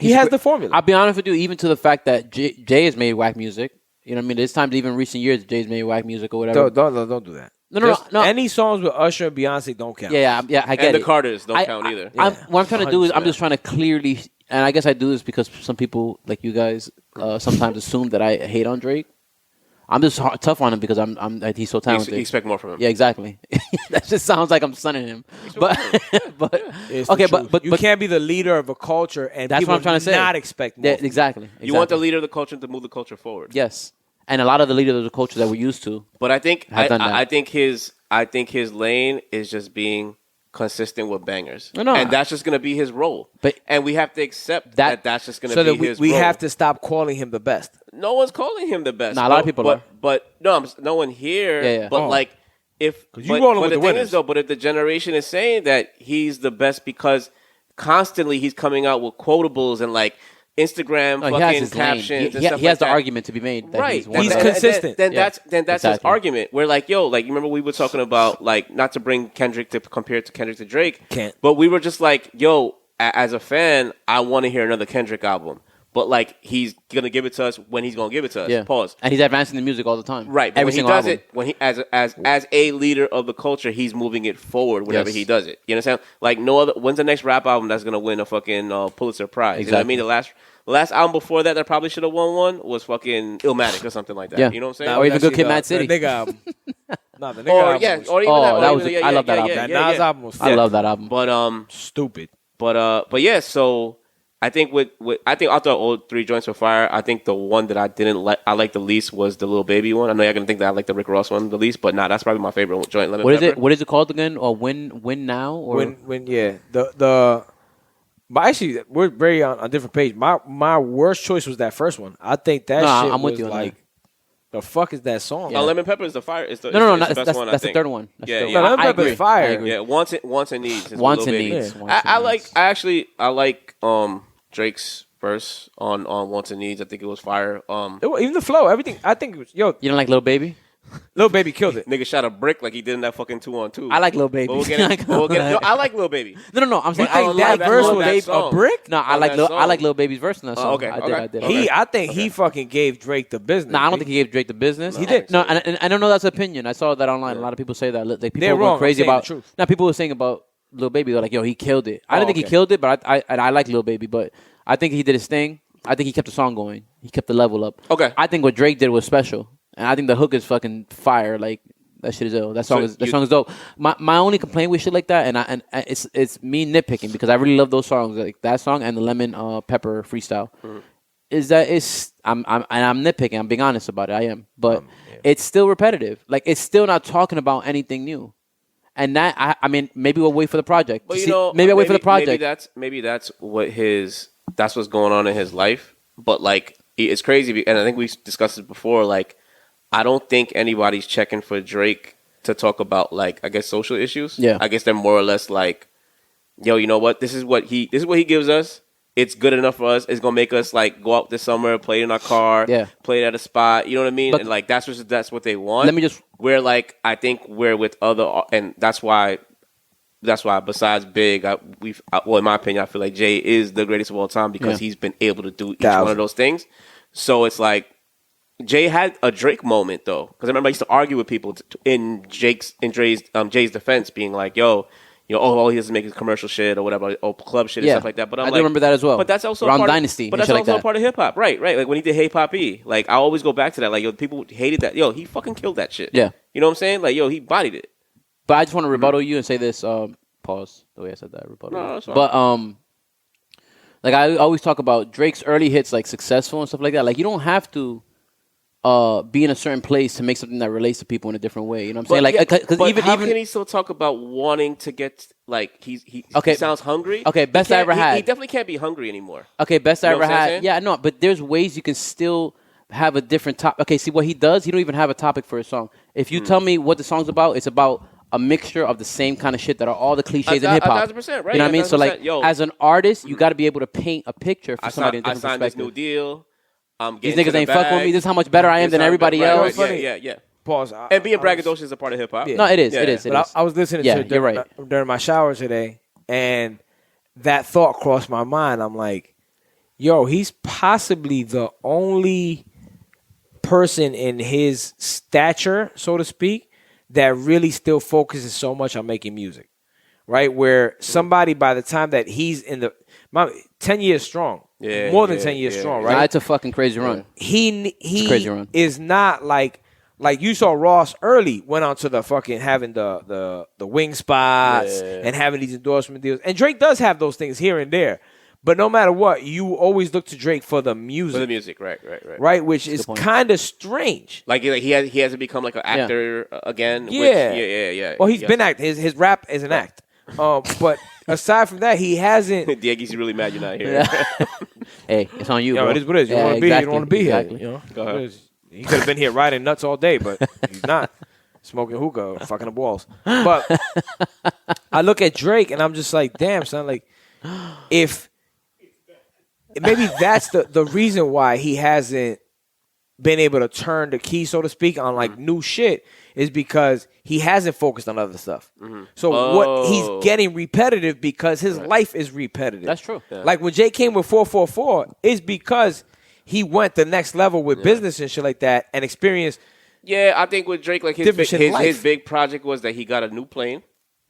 He has the formula. I'll be honest with you, even to the fact that Jay has made whack music. You know what I mean? There's times even recent years Jay's made whack music or whatever. Don't do that. No. Any songs with Usher and Beyonce don't count. Yeah, I get And it. the Carters don't count either. What I'm trying to do is I'm 100%. just trying to clearly, and I guess I do this because some people like you guys sometimes assume that I hate on Drake. I'm just tough on him because he's so You talented. expect more from him. Yeah, exactly. That just sounds like I'm sunning him. But It's the okay, truth. but you can't be the leader of a culture and That's people what I'm trying to say. not expect more. yeah, exactly. You want the leader of the culture to move the culture forward. Yes, and a lot of the leaders of the culture that we're used to. But I think Have done that. I think his lane is just being consistent with bangers. No, and that's just gonna be his role. And we have to accept that's just gonna so be that his we role. have to stop calling him the best. No one's calling him the best. Nah, a lot of people are. But no, no one here. Yeah. But Oh. like if you but, rolling but with the the thing winners. is though, but if the generation is saying that he's the best because constantly he's coming out with quotables and like Instagram No, he has fucking his lane. captions and He stuff has like the that. argument to be made. That Right. He's, He's one of the- consistent. Then Yeah. that's his Exactly. argument. We're like, yo, like you remember we were talking about like not to bring Kendrick to compare to Kendrick to Drake. Can't. But we were just like, yo, as a fan, I want to hear another Kendrick album. But like he's gonna give it to us when he's gonna give it to us. Yeah. Pause. And he's advancing the music all the time. Right, but Every when he single does album. it, when he as a leader of the culture, he's moving it forward whenever Yes. he does it. You understand? Like no other. When's the next rap album that's gonna win a fucking Pulitzer Prize? You know what I mean? The last album before that probably should have won one was fucking Illmatic or something like that. Yeah. You know what I'm saying? Nah, Or even actually Good Kid, the- Mad City. The nigga album. No, the nigga Or album yeah, was or even Oh, that. that or was. even- I love that album. that yeah, Nas yeah. album was I love that album. But stupid. But yeah. So I think I think after all 3 joints were fire. I think the one that I didn't like, I like the least was the Lil Baby one. I know you're gonna think that I like the Rick Ross one the least, but nah, that's probably my favorite joint. Lemon What is Pepper. it? What is it called again? Or Win Now? Or When but actually we're very on a different page. My worst choice was that first one. I think that No, shit I'm with was you on like the fuck is that song? Yeah. Lemon Pepper is the fire. It's the, No, it's the that's best one, I the think. third one. That's Yeah, the third yeah. one. Lemon I Pepper's agree. fire. I agree. Yeah, wants and needs. is Wants Lil and Baby. needs. Yeah. Wants and needs. I like Drake's verse on Wants and Needs. I think it was fire. Even the flow, everything. I think it was You don't like Lil Baby? Lil Baby killed it. nigga shot a brick like he did in that fucking 2-on-2. I like Lil Baby. But we'll get it. No, I like Lil Baby. No. I'm saying You think love that that- verse I love was that a song. brick? No, I on like that I like song. Lil Baby's verse in that song. okay, I okay. did. Okay. I think he fucking gave Drake the business. No, I don't B. think he gave Drake the business. He did. No, and I don't know that's opinion. I saw that online. A lot of people say that. Like, people They're were going wrong. crazy I'm saying about. the truth. Now people were saying about Lil Baby. They're like, "Yo, he killed it." I don't think he okay. killed it, but I like Lil Baby. But I think he did his thing. I think he kept the song going. He kept the level up. Okay. I think what Drake did was special, and I think the hook is fucking fire. Like that shit is ill. That song is dope. My only complaint with shit like that, and it's me nitpicking because I really love those songs, like that song and the Lemon Pepper freestyle. Is that I'm nitpicking. I'm being honest about it. I am, but it's still repetitive. Like it's still not talking about anything new. And that I mean, maybe we'll wait for the project. But you know, maybe I'll wait for the project. Maybe that's what's going on in his life. But like, it's crazy, and I think we discussed it before. Like, I don't think anybody's checking for Drake to talk about like, I guess, social issues. Yeah. I guess they're more or less like, yo, you know what? This is what he gives us. It's good enough for us. It's gonna make us like go out this summer, play it in our car, play it at a spot. You know what I mean? But and like that's what they want. Let me just where like I think we're with other, and that's why besides Big, well in my opinion, I feel like Jay is the greatest of all time because he's been able to do each one of those things. So it's like Jay had a Drake moment though, because I remember I used to argue with people in Jay's defense, being like, "Yo, all he does is make his commercial shit or whatever, or club shit and stuff like that." But I do remember that as well. But that's also around part Dynasty. But that's also part of hip hop, right? Like when he did Hey Papi, like I always go back to that. Like people hated that. Yo, he fucking killed that shit. Yeah, you know what I'm saying? Like he bodied it. But I just want to rebuttal you and say this. Pause the way I said that. Rebuttal. No, that's fine. But like I always talk about Drake's early hits, like Successful and stuff like that. Like you don't have to be in a certain place to make something that relates to people in a different way. You know what I'm saying? Like, because even can he still talk about wanting to get like he sounds hungry? Okay, best I ever had. He definitely can't be hungry anymore. Okay, best I You know ever what I'm had. saying? Yeah, no, but there's ways you can still have a different topic. Okay, see what he does? He don't even have a topic for a song. If you tell me what the song's about, it's about a mixture of the same kind of shit that are all the cliches in hip hop. 1,000%, right? You know what I mean? So like, as an artist, you got to be able to paint a picture for somebody in a I different signed this perspective. new deal. These niggas ain't fuck with me. This is how much better I am than everybody else. Yeah. Pause. And being braggadocious is a part of hip hop. Yeah. No, it is. Yeah. It is. But I was listening to it you're right. during my shower today, and that thought crossed my mind. I'm like, yo, he's possibly the only person in his stature, so to speak, that really still focuses so much on making music, right? Where somebody, by the time that he's in 10 years strong, more than 10 years strong, right? Nah, it's a fucking crazy run. He crazy run. is not like you saw Ross early went on to the fucking having the wing spots and having these endorsement deals. And Drake does have those things here and there. But no matter what, you always look to Drake for the music. For the music, right. Right, which is kind of strange. Like he hasn't become like an actor again. Yeah. Yeah. Well, he's been acting. His rap is an act. But aside from that, he hasn't. Diegie's really mad you're not here. Hey, it's on you, Yo, bro. it is what it is. You Yeah, want to be here, you exactly, don't want to be exactly. here. You know? Go ahead. He could have been here riding nuts all day, but he's not. Smoking hookah, fucking up walls. But I look at Drake and I'm just like, damn, son, like, if maybe that's the reason why he hasn't been able to turn the key, so to speak, on like new shit is because he hasn't focused on other stuff. So what he's getting repetitive because his life is repetitive. That's true. Yeah. Like when Jay came with 444, is because he went the next level with business and shit like that and experienced. Yeah, I think with Drake, like Different shit in life. his big project was that he got a new plane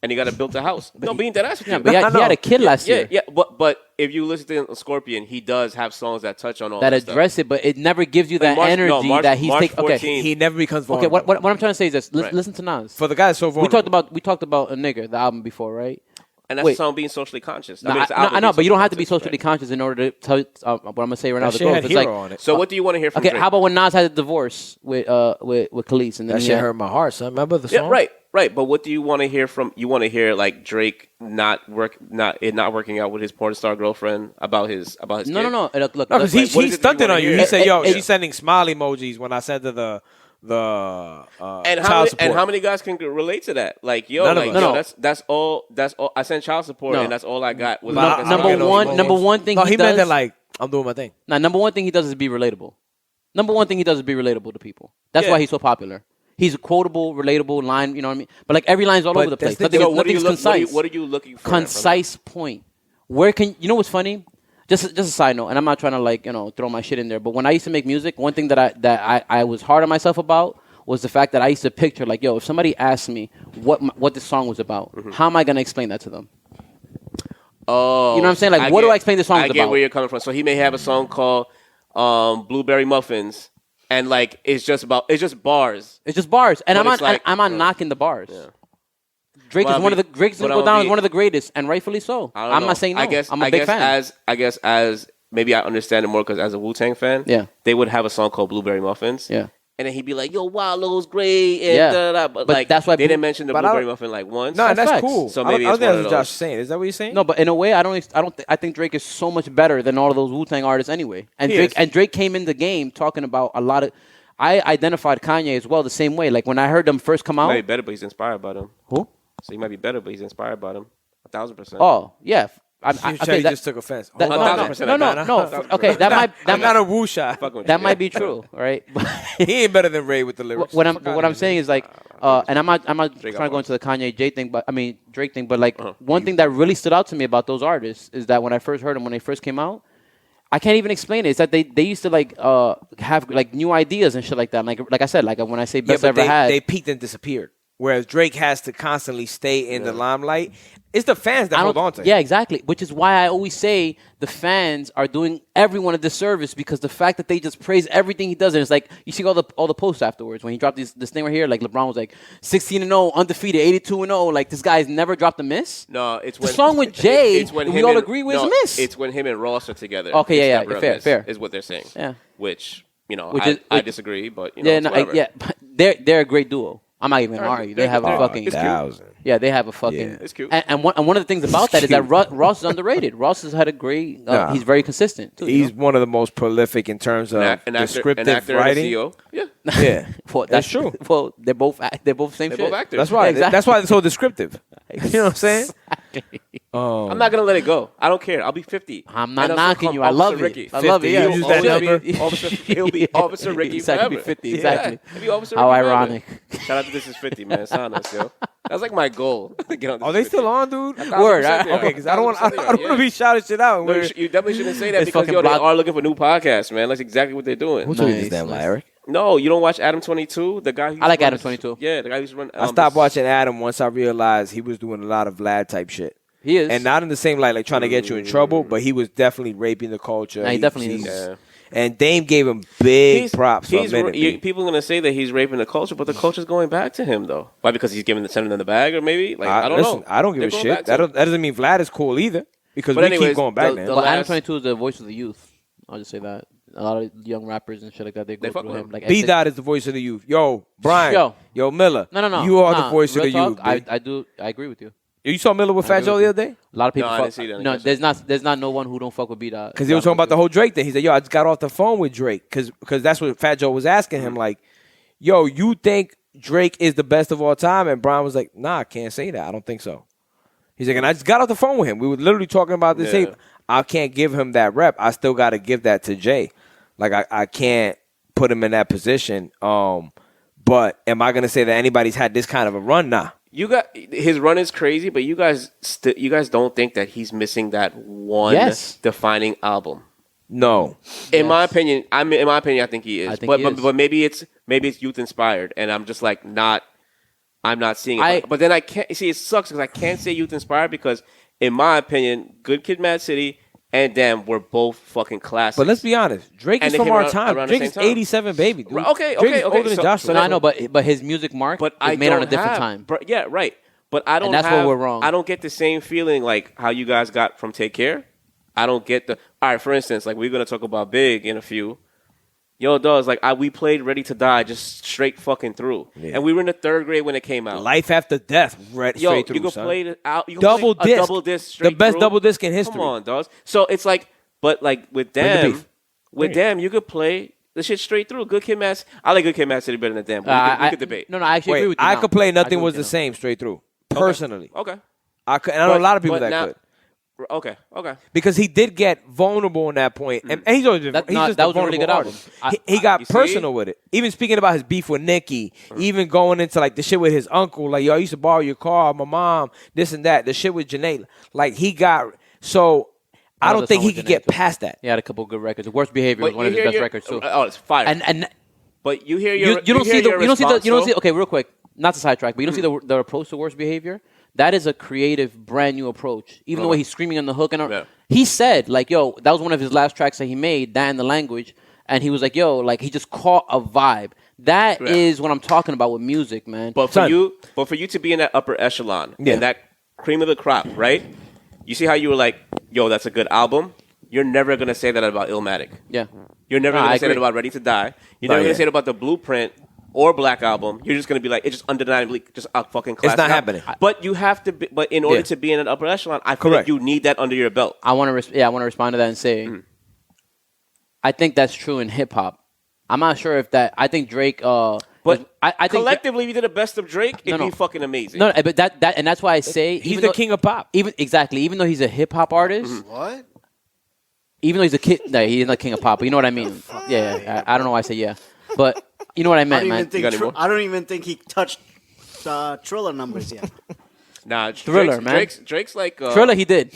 and he got to build a house. No, being dead ass with you. But he had a kid last year Yeah, but if you listen to Scorpion, he does have songs that touch on all that that address it, but it never gives you that energy that he's taking. Okay, He never becomes okay. vulnerable. What I'm trying to say is this: Right. listen to Nas. For the guy that's so vulnerable. We talked about a nigga, the album before, right? And that's Wait. the song Being Socially Conscious. No, it's the album I know, Being but you don't have to be Socially socially conscious in order to tell what I'm gonna say right now. That The shit growth. had It's Hero like, on it. So what do you want to hear from okay, Drake? how about when Nas had a divorce with Khalees and then That he shit had- hurt my heart, son. Remember the song? Yeah, right. But what do you want to hear from? You want to hear like Drake not working out with his porn star girlfriend about his No, kid? no. Look, No, because Like, what he is it that stunted you on wanna you. hear? He said, "Yo, Hey, she's sending smile emojis when I sent her the And child support." how many guys can relate to that? Like, yo, None of like, us. yo, No. that's all. I sent child support, No. and that's all I got. Was But I- fucking I don't smile get no emojis. emojis. number one thing No, he he meant does. that like I'm doing my thing. Now, number one thing he does is be relatable. Number one thing he does is be relatable to people. That's Yeah. why he's so popular. He's a quotable, relatable line. You know what I mean? But like every line's all But over the place. that's Nothing, the- So what are you nothing's look, concise. what are you looking for? Concise point. Where can you know what's funny? Just a side note, and I'm not trying to throw my shit in there. But when I used to make music, one thing that I was hard on myself about was the fact that I used to picture like, yo, if somebody asked me what this song was about, how am I gonna explain that to them? Oh, You know what I'm saying? Like, what do I explain the song I is get about? where you're coming from. So he may have a song called Blueberry Muffins, and like it's just bars. It's just bars, and But I'm it's not like- I'm not knocking the bars. Drake Well, is one of the Drake's but gonna go I'm down be- as one of the greatest, and rightfully so. I don't I'm know. not saying no. I guess I'm a big fan. As maybe I understand it more because as a Wu-Tang fan, Yeah. they would have a song called Blueberry Muffins. Yeah. And then he'd be like, "Yo, Wallo's great," and Yeah. da-da-da. But like that's why they didn't mention the but I blueberry don't- muffin like once. No, and that's facts. cool. So I maybe don't it's think one that's of what Josh those. is saying. Is that what you're saying? No, but in a way, I think Drake is so much better than all of those Wu-Tang artists anyway. And He Drake is. and Drake came in the game talking about a lot of. I identified Kanye as well the same way. Like when I heard them first come He out. might be better, but he's inspired by them. Who? So he might be better, but he's inspired by them. 1,000%. Oh yeah. Chief Chetty just took offense. that- Hold no, on. 1,000%. no. Okay, that might I'm not a woo shot. Fucking with that you. might be true, right? He ain't better than Ray with the lyrics. What Fuck I'm outta saying here. is like, and I'm not trying Drake to go got into the Kanye Drake thing, but like one thing that really stood out to me about those artists is that when I first heard them when they first came out, I can't even explain it. It's that they used to like have like new ideas and shit like that. Like I said, like when I say best but ever had, they peaked and disappeared. Whereas Drake has to constantly stay in the limelight. It's the fans that hold on to him. Yeah, exactly. Which is why I always say the fans are doing everyone a disservice because the fact that they just praise everything he does, and it's like you see all the posts afterwards when he dropped this thing right here. Like LeBron was like 16-0, undefeated, 82-0. Like this guy's never dropped a miss. No, it's the when song with Jay. It's when we all agree with his miss. It's when him and Ross are together. Okay, It's yeah, never a fair, miss, fair. is what they're saying. Yeah, which I disagree, but whatever. but they're a great duo. I'm not even gonna argue. They have a fucking Yeah, they have a fucking. Yeah. It's cute. And one of the things about that is that Ross is underrated. Ross has had a great. He's very consistent. Too, He's one of the most prolific in terms of descriptive writing. CEO. Yeah, Yeah, well, that's true. Well, they're both same they're shit. both actors. That's why. Yeah, exactly. That's why it's so descriptive. You know what I'm saying? I'm not gonna let it go. I don't care. I'll be 50. I'm not And I'll knocking call you. I love Officer it. Ricky. I love it. 50. Yeah, You use that number. He'll be Officer Ricky Exactly, forever. 50, exactly. Yeah, he'll be Officer How Ricky forever. ironic. Shout out to This Is 50, man. Sign us, yo. That's like my goal. To get on This Are Is they 50. still on, dude? 1,000% Word. they are. Okay, because I don't want 1,000% they are, to be shouting shit out. No, you definitely shouldn't say that It's because fucking they block- are looking for new podcasts, man. That's exactly what they're doing. Who's doing Nice, this damn nice. Eric? No, you don't watch Adam 22? The guy who I like used to Adam 22. Yeah, the guy who used to run. I stopped watching Adam once I realized he was doing a lot of Vlad type shit. He is. And not in the same light, like trying to get you in trouble, but he was definitely raping the culture. Nah, he definitely is. Yeah. And Dame gave him big props for a minute. People are gonna say that he's raping the culture, but the culture's going back to him though. Why? Because he's sending them the bag, or maybe like I don't know. I don't give They're a going shit. back to him. That doesn't mean Vlad is cool either. Because But we anyways, keep going back the now. But Adam last- 22 is the voice of the youth. I'll just say that. A lot of young rappers and shit like that, they go fuck through with him. him. Like B Dot is the voice of the youth. Yo, Brian. Yo. Miller. No. You are the voice of real the youth. talk, B. I agree with you. You saw Miller with Fat Joe the other day? A lot of people No, I fuck. didn't see that. No, there's not no one who don't fuck with B Dot. Because they were talking about the whole Drake thing. He said, yo, I just got off the phone with Drake. Because that's what Fat Joe was asking him. Like, yo, you think Drake is the best of all time? And Brian was like, nah, I can't say that. I don't think so. He's like, and I just got off the phone with him. We were literally talking about this. Yeah. I can't give him that rep. I still got to give that to Jay. Like, I can't put him in that position. But am I going to say that anybody's had this kind of a run? Nah. You got his run is crazy, but you guys don't think that he's missing that one defining album. No. In my opinion, I think he is. I think but, he but is. but maybe it's youth inspired, and I'm just like I'm not seeing it. But then I can't see it sucks because I can't say youth inspired because in my opinion, Good Kid, Mad City and Damn were both fucking classics. But let's be honest. Drake And is they from came our around time. the Drake is same time. 87, baby. Dude. Okay, Drake is okay. older than Joshua. No, I know, but his music mark But is I made on a don't different have- time. Yeah, right. But I don't. And that's where we're wrong. I don't get the same feeling like how you guys got from Take Care. I don't get the. All right, for instance, like we're gonna talk about Big in a few. Yo, does like we played Ready to Die just straight fucking through, and we were in the third grade when it came out. Life After Death, right Yo, straight through, you can son. play it out. You can Double play a disc. double disc straight The best through. double disc in history. Come on, dogs. So it's like, but like with Bring the Damn, beef. Damn, you could play the shit straight through. Good Kid, Mad. I like Good Kid, Mad City better than Damn. But we could debate. No, I actually agree with you. I now. could play I Nothing agree Was with the you now. Same straight through. Personally. Okay. I could, and I know a lot of people But that now- could. Okay. Because he did get vulnerable in that point. And he's always been, That- he's no, just that a was a really vulnerable good artist. album. He got You see? personal with it. Even speaking about his beef with Nicki, even going into like the shit with his uncle, like, yo, I used to borrow your car, my mom, this and that. The shit with Janae. Like, he got, so I don't Another think song he with could get Janae, too. past that. He had a couple of good records. The Worst Behavior was But one you of his hear best records too. Oh, it's fire. And But you hear your you don't see the okay, real quick, not to sidetrack, but you don't see the approach to Worst Behavior. That is a creative, brand new approach. Even the way he's screaming on the hook and he said like, yo, that was one of his last tracks that he made, that and the language, and he was like, yo, like he just caught a vibe. That is what I'm talking about with music, man. But for you to be in that upper echelon and that cream of the crop, right? You see how you were like, yo, that's a good album. You're never gonna say that about Illmatic. Yeah. You're never No, gonna I say that agree. about Ready to Die. You're never gonna say it about the Blueprint or Black Album. You're just gonna be like, it's just undeniably just a fucking classic. not album. happening. But you have to. But in order to be in an upper echelon, I feel like you need that under your belt. I want to respond to that and say, I think that's true in hip hop. I'm not sure if that. I think Drake. But I think collectively, if you did the best of Drake, it'd be fucking amazing. No, but that and that's why I say He's the king of pop. Even though he's a hip hop artist, What? even though he's a kid, no, he's not king of pop. But you know what I mean? Yeah. I don't know why I say yeah, but you know what I meant, man. I don't even think he touched Triller numbers yet. Nah, Thriller, man. Drake's like Thriller, he did.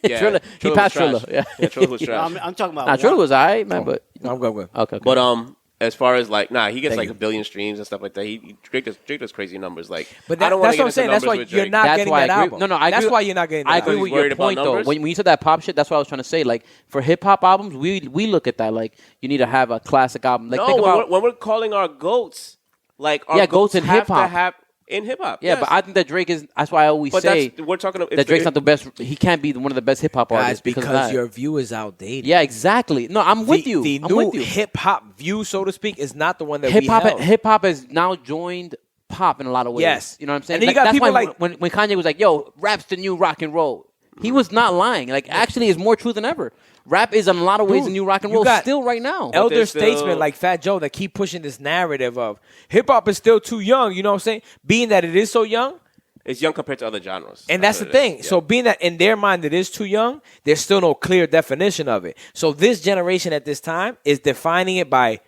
Yeah, Thriller, he was passed trash. Thriller. Yeah, Thriller was trash. I'm talking about. Nah, Thriller was alright, man. But I'm good. okay. But as far as like, he gets Thank like you. 1 billion streams and stuff like that. Drake does crazy numbers. Like, But I don't want that's to what I'm get saying. into That's numbers why with you're Drake. not That's getting why I that agree. album. No, I That's agree. why you're not getting that I album. agree with He's worried your about point though. numbers? When you said that pop shit, that's what I was trying to say. Like for hip hop albums, we look at that like you need to have a classic album. Like No, think about when we're calling our goats, like our goats in have hip-hop. to have in hip hop. yeah, but I think that Drake is. That's why I always But say we're talking about that Drake's not the best. He can't be one of the best hip hop artists Guys, because of that. your view is outdated. Yeah, exactly. No, I'm with you. The I'm new with you. hip hop view, so to speak, is not the one that Hip we hop held. has now joined pop in a lot of ways. Yes. You know what I'm saying? And then you got that's people why like- when Kanye was like, "Yo, rap's the new rock and roll." He was not lying. Like actually, it's more true than ever. Rap is in a lot of ways Dude, the new rock and you roll got still right now. Elder there's still- statesmen like Fat Joe that keep pushing this narrative of hip hop is still too young. You know what I'm saying? Being that it is so young, it's young compared to other genres. and that's the what it is. thing. Yeah. So being that in their mind it is too young, there's still no clear definition of it. So this generation at this time is defining it by,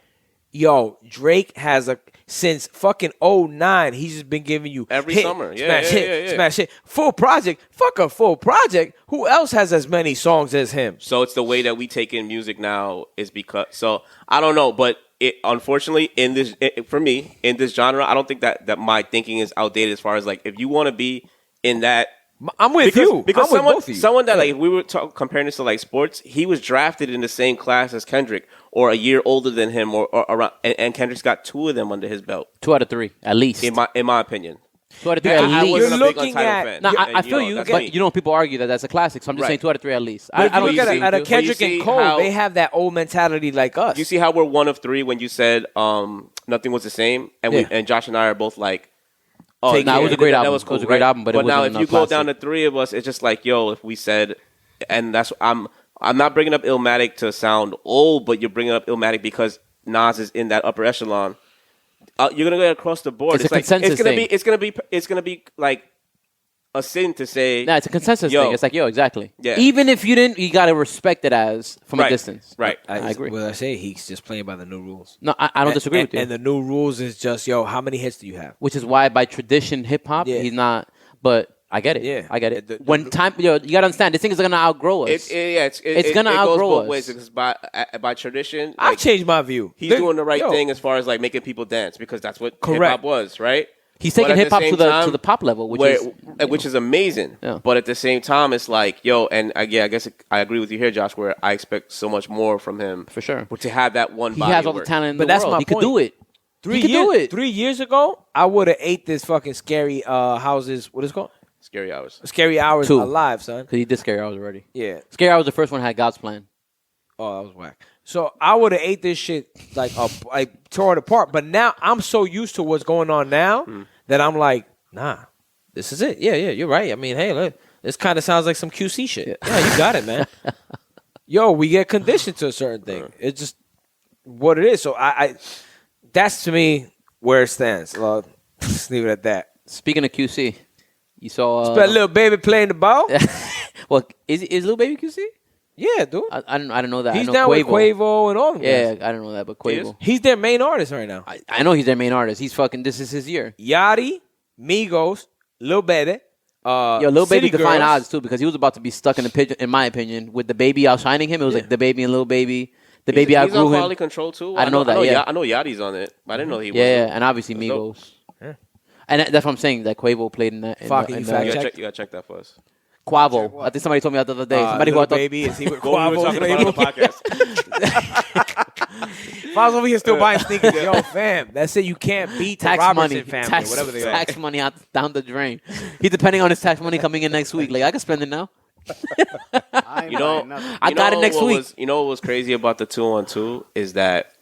yo, Drake has since fucking 09, he's just been giving you Every hit, summer. Yeah, smash yeah, hit, yeah, yeah. smash hit, full project. Fuck a full project. Who else has as many songs as him? So it's the way that we take in music now is because. So I don't know, but unfortunately for me in this genre, I don't think that my thinking is outdated as far as like if you want to be in that. I'm with you. Because I'm with both of you. someone that like if we were comparing this to like sports, he was drafted in the same class as Kendrick or a year older than him or around, and Kendrick's got 2 of them under his belt. 2 out of 3, at least. In my opinion. 2 out of 3 I at least. wasn't a You're big looking Untitled at- fan. No, And, I feel you, that's but me. you know people argue that that's a classic. So I'm just Right. saying 2 out of 3 at least. But if I you don't look see- at a but you Kendrick see and Cole, how- they have that old mentality like us. You see how we're 1 of 3 when you said nothing was the same, and Yeah. and Josh and I are both like, oh, Take Nah, it was a great that album. was It cool, was a great right? album, but it now if wasn't you a go classic. down to 3 of us, it's just like, yo, if we said, and that's I'm not bringing up Illmatic to sound old, but you're bringing up Illmatic because Nas is in that upper echelon. You're gonna go across the board. It's a like consensus it's gonna be like a sin to say. Nah, it's a consensus Yo. thing. It's like, yo, exactly. Yeah. Even if you didn't, you gotta respect it as from a Right. distance. Right. I agree. Well, I say he's just playing by the new rules. No, I don't disagree with you. And the new rules is just, yo, how many hits do you have? Which is why by tradition hip hop, Yeah. he's not. But I get it. Yeah. I get it. The- When time, yo, you gotta understand, this thing is gonna outgrow us. It's gonna it outgrow goes both us. ways because by tradition, I've like, changed my view. he's doing the right Yo, thing as far as like making people dance because that's what hip Correct. hop was, right? He's But taking at the hip hop same to the time, the pop level, which which is amazing. Yeah. But at the same time, it's like, yo, and I guess I agree with you here, Josh, where I expect so much more from him for sure. to have that one He body has of all the work. talent in But the that's world. my He could point. do it. Three He could years, do it. 3 years ago, I would have ate this fucking scary houses. What is it called? Scary hours. Scary hours 2. alive, son. Because he did Scary Hours already. Yeah. Scary Hours, the first one had God's Plan. Oh, that was whack. So I would have ate this shit like tore it apart. But now I'm so used to what's going on now that I'm like, nah, this is it. Yeah, you're right. I mean, hey, look, this kind of sounds like some QC shit. Yeah, you got it, man. Yo, we get conditioned to a certain thing. It's just what it is. So I that's to me where it stands. Well, just leave it at that. Speaking of QC, you saw. But little baby playing the ball. Well, is Lil Baby QC? Yeah, dude. I don't know that. He's I know down Quavo. with Quavo and all of them. Yeah, guys. I don't know that, but He is? Quavo. He's their main artist right now. I know he's their main artist. He's fucking. This is his year. Yachty, Migos, Lil Baby. Yo, Lil Baby City defined Girls. odds too because he was about to be stuck in the pigeon. In my opinion, with the baby outshining him, it was like the baby and Lil Baby. The baby He's on outgrew Quality him. Control too. I didn't know that, yeah. I know Yachty's on it, but I didn't know he was. Yeah, and obviously That's dope. Migos. And that's what I'm saying. That Quavo played in that. Fuck it, you fact check. You gotta check that for us. Quavo. I think somebody told me that the other day. Somebody who I Lil thought. Baby, is he with What we were Quavo? talking about on the podcast. If I was over here still buying sneakers, yo, fam, that's it. You can't beat the Tax Robertson money, family, tax, whatever they are. tax money out down the drain. He's depending on his tax money coming in next week. Like I can spend it now. I ain't You know, buying nothing. I got it next week. You know what was crazy about the 2-on-2 is that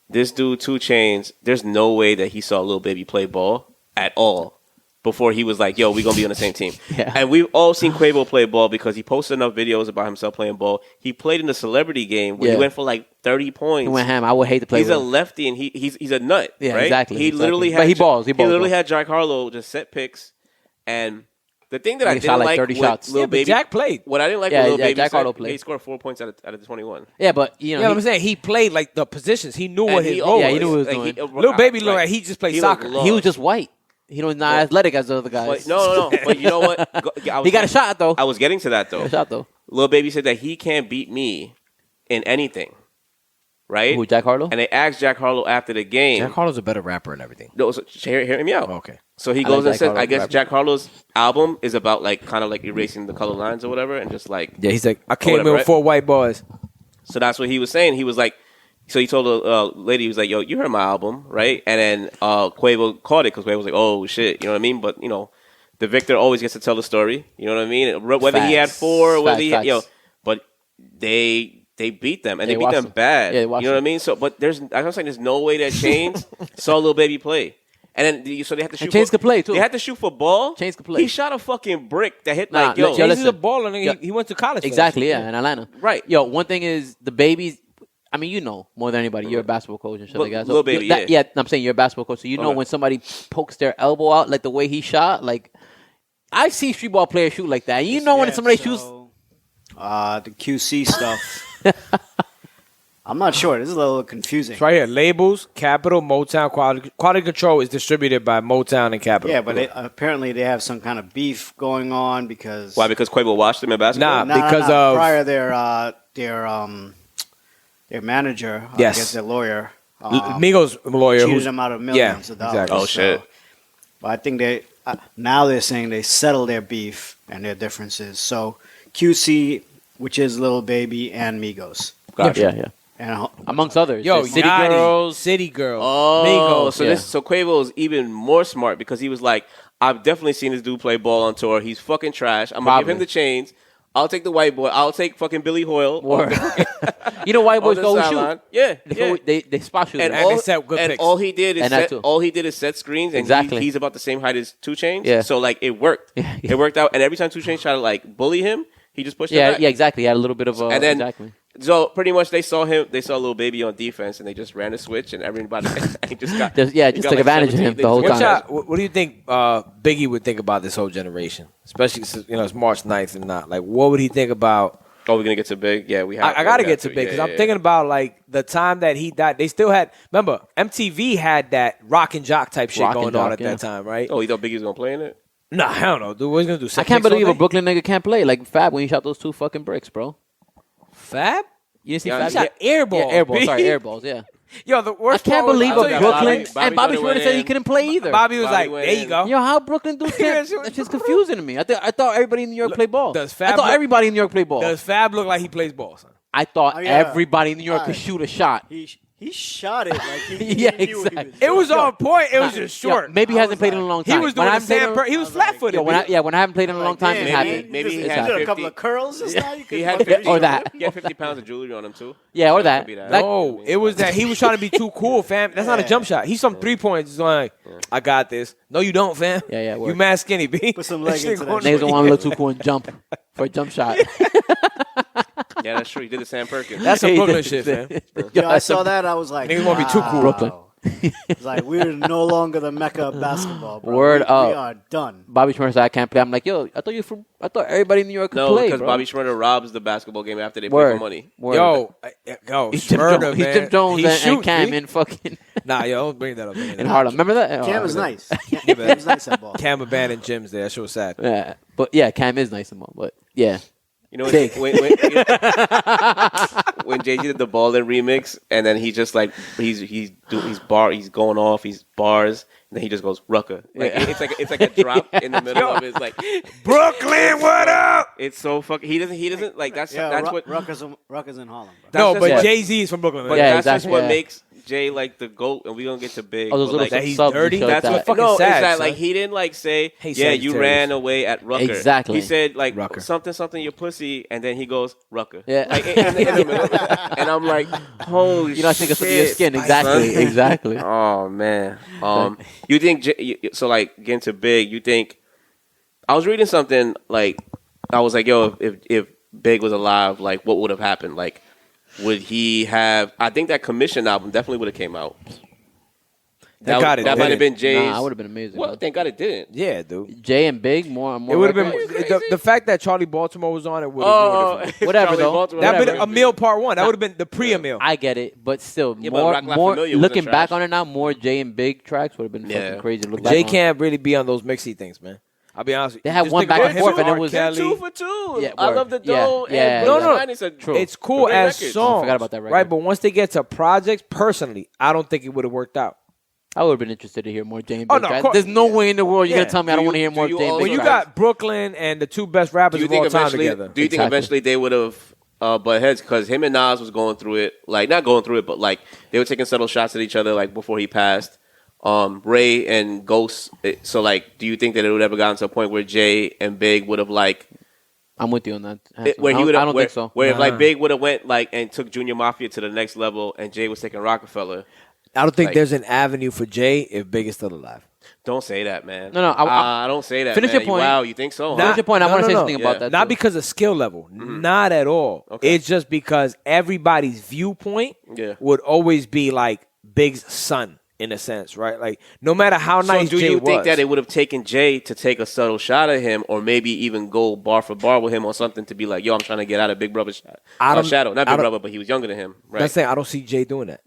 this dude 2 Chainz, there's no way that he saw Lil Baby play ball at all before he was like, yo, we gonna be on the same team. Yeah. And we've all seen Quavo play ball because he posted enough videos about himself playing ball. He played in the celebrity game where Yeah. he went for like 30 points. He went ham. I would hate to play He's with a him. lefty and he's a nut. Yeah, right? exactly, He exactly. literally had But he balls, he balls, literally though. had Jack Harlow just set picks. And the thing that I Nigga didn't shot like like 30 with shots. Lil Yeah, but Baby, Jack played. what I didn't like Yeah, with Lil yeah, Baby, Jack is that Harlow played. he scored 4 points out of the 21. Yeah, but you know, You know what I'm saying? He played like the positions. He knew what And his he role yeah, was. he knew what he was doing. Lil Baby looked like he just played He soccer. looked he was lost. just white. He's not athletic as the other guys. But no. But you know what? He got a shot though. I was getting to that though. Got a shot though. Lil Baby said that he can't beat me in anything. Right? Who, Jack Harlow? And they asked Jack Harlow after the game. Jack Harlow's a better rapper and everything. No, so hear me out. Okay. So he I goes like and Jack says, Harlow, I guess rapper. Jack Harlow's album is about like kind of like erasing the color lines or whatever, and just like Yeah, he's like, I came whatever, in with right? 4 white boys. So that's what he was saying. He was like, so he told the lady, he was like, yo, you heard my album, right? And then Quavo caught it because Quavo was like, oh shit, you know what I mean? But you know, the victor always gets to tell the story. You know what I mean? Whether he had Facts. 4, whether he Facts. but they beat them and Yeah, they beat watch them them. bad. Yeah, You know watch what I them. mean? So, but I'm saying there's no way that Chainz saw Lil Baby play. And then so they had to shoot. Chainz could play, too. They had to shoot for ball. Chainz could play. He shot a fucking brick that hit Nah, like yo. yo, He's a listen. baller, nigga. Yeah. He went to college. for that Exactly, shit. yeah, in Atlanta. Right. Yo, one thing is the babies. I mean, you know more than anybody. You're a basketball coach and shit like that. So Lil Baby, yeah. I'm saying you're a basketball coach, so you know Okay. when somebody pokes their elbow out, like the way he shot. Like I see street ball players shoot like that. And you know when somebody shoots. The QC stuff. I'm not sure. This is a little confusing. It's right here. Labels, Capital, Motown, Quality Control is distributed by Motown and Capital. Yeah, but apparently they have some kind of beef going on because Why? Because Quavo watched them in basketball. Nah. because of- prior their manager, Yes. I guess their lawyer, Migos lawyer cheated who's them out of millions of dollars. exactly. Oh, shit. But I think they now they're saying they settled their beef and their differences. So QC, which is Lil Baby and Migos, Gotcha. Yeah. and Amongst others. Yo, There's City Yachty, Girls. City Girls, Oh, Migos. so yeah. so Quavo is even more smart because he was like, I've definitely seen this dude play ball on tour. He's fucking trash. I'm gonna give him Probably. the chains. I'll take the white boy. I'll take fucking Billy Hoyle. Word. You know white boys on go the shoot. sideline. Yeah, yeah. They spot shoot. And, And they set good picks. all he did is And that too. all he did is set screens, and Exactly. he's about the same height as 2 Chainz. Yeah. So like it worked. Yeah. It worked out. And every time 2 Chainz tried to like bully him, he just pushed it yeah, back. yeah, exactly. He had a little bit of And then exactly. so pretty much they saw Lil Baby on defense, and they just ran a switch, and everybody he just got Just he took got, like, advantage of 17 him the whole they just time. got- What do you think Biggie would think about this whole generation? Especially since, it's March 9th and not. Like, what would he think about? Oh, we're gonna get to Big. Yeah, we have. I got to get to Big because I'm thinking about, like, the time that he died. They still had, remember, MTV had that rock and jock type shit Rock and going on jock, at yeah. that time, right? Oh, you thought Biggie was gonna play in it? Nah, hell no, dude. What he's going to do? I can't believe a Brooklyn nigga can't play like Fab when he shot those 2 fucking bricks, bro. Fab? You didn't see Yeah, Fab? he shot air balls, Yeah, air balls. B. Sorry, air balls. Yeah. Yo, the I worst can't part was- believe I'll a tell you, Brooklyn. Bobby And Bobby thought he Schroeder went said he in. couldn't play either. Bobby was Bobby like, went there you in. go. Yo, how Brooklyn dudes can't? Yeah, That's just confusing to me. I thought everybody in New York played ball. does I Fab thought look- everybody in New York played ball. Does Fab look like he plays ball, son? I thought Oh, yeah. everybody in New York could Alright. shoot a shot. he shot it like he Yeah, knew what he exactly. was It was doing. on point. It was just Yo, short. maybe he I hasn't was played in a like- long He time. was When doing I the haven't played same. in- He was I was like, flat-footed. Yo, when I haven't played in a long time, Like, it yeah, happened. maybe he You had did a 50 couple of curls just now. You could He had fucking 50 or that. He had 50 pounds of jewelry on him too. Yeah, or So it that. could be that. No, it was that he was trying to be too cool, fam. That's not a Yeah. jump shot. He's some 3 points. He's like, I got this. No, you don't, fam. Yeah, You word. mad skinny, B. Put some leg shit into that going shit. Niggas don't want to look too cool and jump for a jump shot. Yeah, that's true. He did the Sam Perkins. That's some He Brooklyn did. shit, fam. Yo, I saw that. I was like, Niggas wanna be too cool. Brooklyn. It's like we're no longer the mecca of basketball, bro. Word we up. are done. Bobby Schmurder said I can't play. I'm like, yo, I thought everybody in New York could No, play, because bro. Bobby Schmurder robs the basketball game after they play Word. for money. Word. Yo, he's Jim Schmurder, Jones, he's man. Jim Jones He and shoots, Cam B. in fucking Nah, yo, don't bring that up. Man. in Harlem. Remember that? Oh, Cam is yeah. nice. Cam is nice at ball. Cam abandoned gyms there. That shit was sad. Yeah, but yeah, Cam is nice and all. But yeah, You know, Big. when Jay Z did the Ballin' remix, and then he just like he's going off, he's bars, and then he just goes Rucker. Like Yeah. it's like a drop in the middle of his like. Brooklyn, what up? It's so fucking. He doesn't like that's Yeah, that's what. Rutgers in Harlem, bro. That's No, just but what- Jay Z is from Brooklyn. But man. Yeah, that's just exactly, what yeah. makes Jay like the GOAT, and we gonna get to Big. oh, those but, little like, that he's subs and dirty? shit That's like what that. fucking no, sad, it's that son. like he didn't like say, Hey, yeah, you Sagittarius. ran away at Rucker. Exactly. He said like Rucker. something your pussy, and then he goes Rucker. Yeah. like in the middle, and I'm like, holy, You know, I think it's something in your shit, skin. son. Exactly, exactly. Oh man. You think so? Like getting to Big, you think? I was reading something like I was like, yo, if Big was alive, like what would have happened? Like, would he have? I think that Commission album definitely would have came out. Thank God it that might have didn't. been Jay's. Nah, I would have been amazing. Well, man. thank God it didn't. Yeah, dude. Jay and Big more. It would have been records. the fact that Charlie Baltimore was on it would have ruined it for me. Whatever, Charlie though. Baltimore. That'd been Whatever. a meal part one. That would have been the pre-meal. I get it, but still, Yeah, but more. Rock La Familia wasn't Looking back trash. on it now, more Jay and Big tracks would have been Yeah. fucking crazy. To look Jay back on. can't really be on those mixy things, man. I'll be honest with you. They had Just one think back about and him forth, and it R. was- Kelly. 2 for 2. Yeah, I word. love the Yeah, dough. yeah, and No, Blue no. Atlantis are True. It's cool great as records. songs. I forgot about that record. Right, but once they get to projects, personally, I don't think it would have worked out. I would have been interested to hear more Jay and Oh, Big no, of tracks. course. There's no way in the world you're Yeah. gonna tell me I Do don't want to you- hear more do you Jay and also Big When you tracks. got Brooklyn and the two best rappers Do you of think all time eventually? together. Do you think Exactly. eventually they would have butt heads? Because him and Nas was going through it, like not going through it, but like they were taking subtle shots at each other, like before he passed. Ray and Ghost. So like, do you think that it would ever gotten to a point where Jay and Big would have like? I'm with you on that. Where he I would don't think so. Where if Nah. like Big would have went like and took Junior Mafia to the next level, and Jay was taking Rockefeller. I don't think Like- there's an avenue for Jay if Big is still alive. Don't say that, man. No, I don't say that. Finish man. your point. Wow, you think so? Nah. Huh? Finish your point. I want to say something Yeah. about that. Not too. because of skill level. Not at all. Okay. It's just because everybody's viewpoint Yeah. would always be like Big's son, in a sense, right? Like, no matter how So nice do Jay you was. think that it would have taken Jay to take a subtle shot at him, or maybe even go bar for bar with him or something to be like, yo, I'm trying to get out of Big Brother's shadow. Not Big Brother, but he was younger than him, right? That's saying I don't see Jay doing that.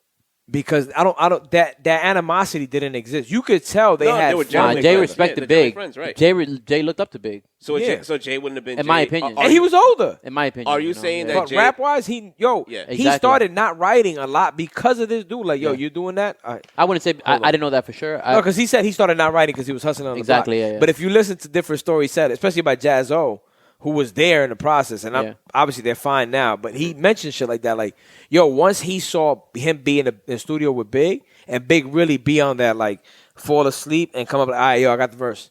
Because I don't that animosity didn't exist. You could tell they No, had they were fun genuinely Jay friends. together. respected Yeah, they're Big. friends, right. Jay looked up to Big. So Yeah. Jay wouldn't have been. In my Jay. opinion. And he was older. In my opinion. Are you know, saying yeah. that But Jay- rap wise, Yeah. he Exactly. started not writing a lot because of this dude. Like, yo, Yeah. you doing that? All right. I wouldn't say I didn't know that for sure. No, because he said he started not writing because he was hustling on Exactly, the block. yeah, yeah. But if you listen to different stories said, especially by Jazz O, who was there in the process, and Yeah. obviously they're fine now, but he mentioned shit like that. Like, yo, once he saw him be in the studio with Big, and Big really be on that, like, fall asleep and come up like, all right, yo, I got the verse.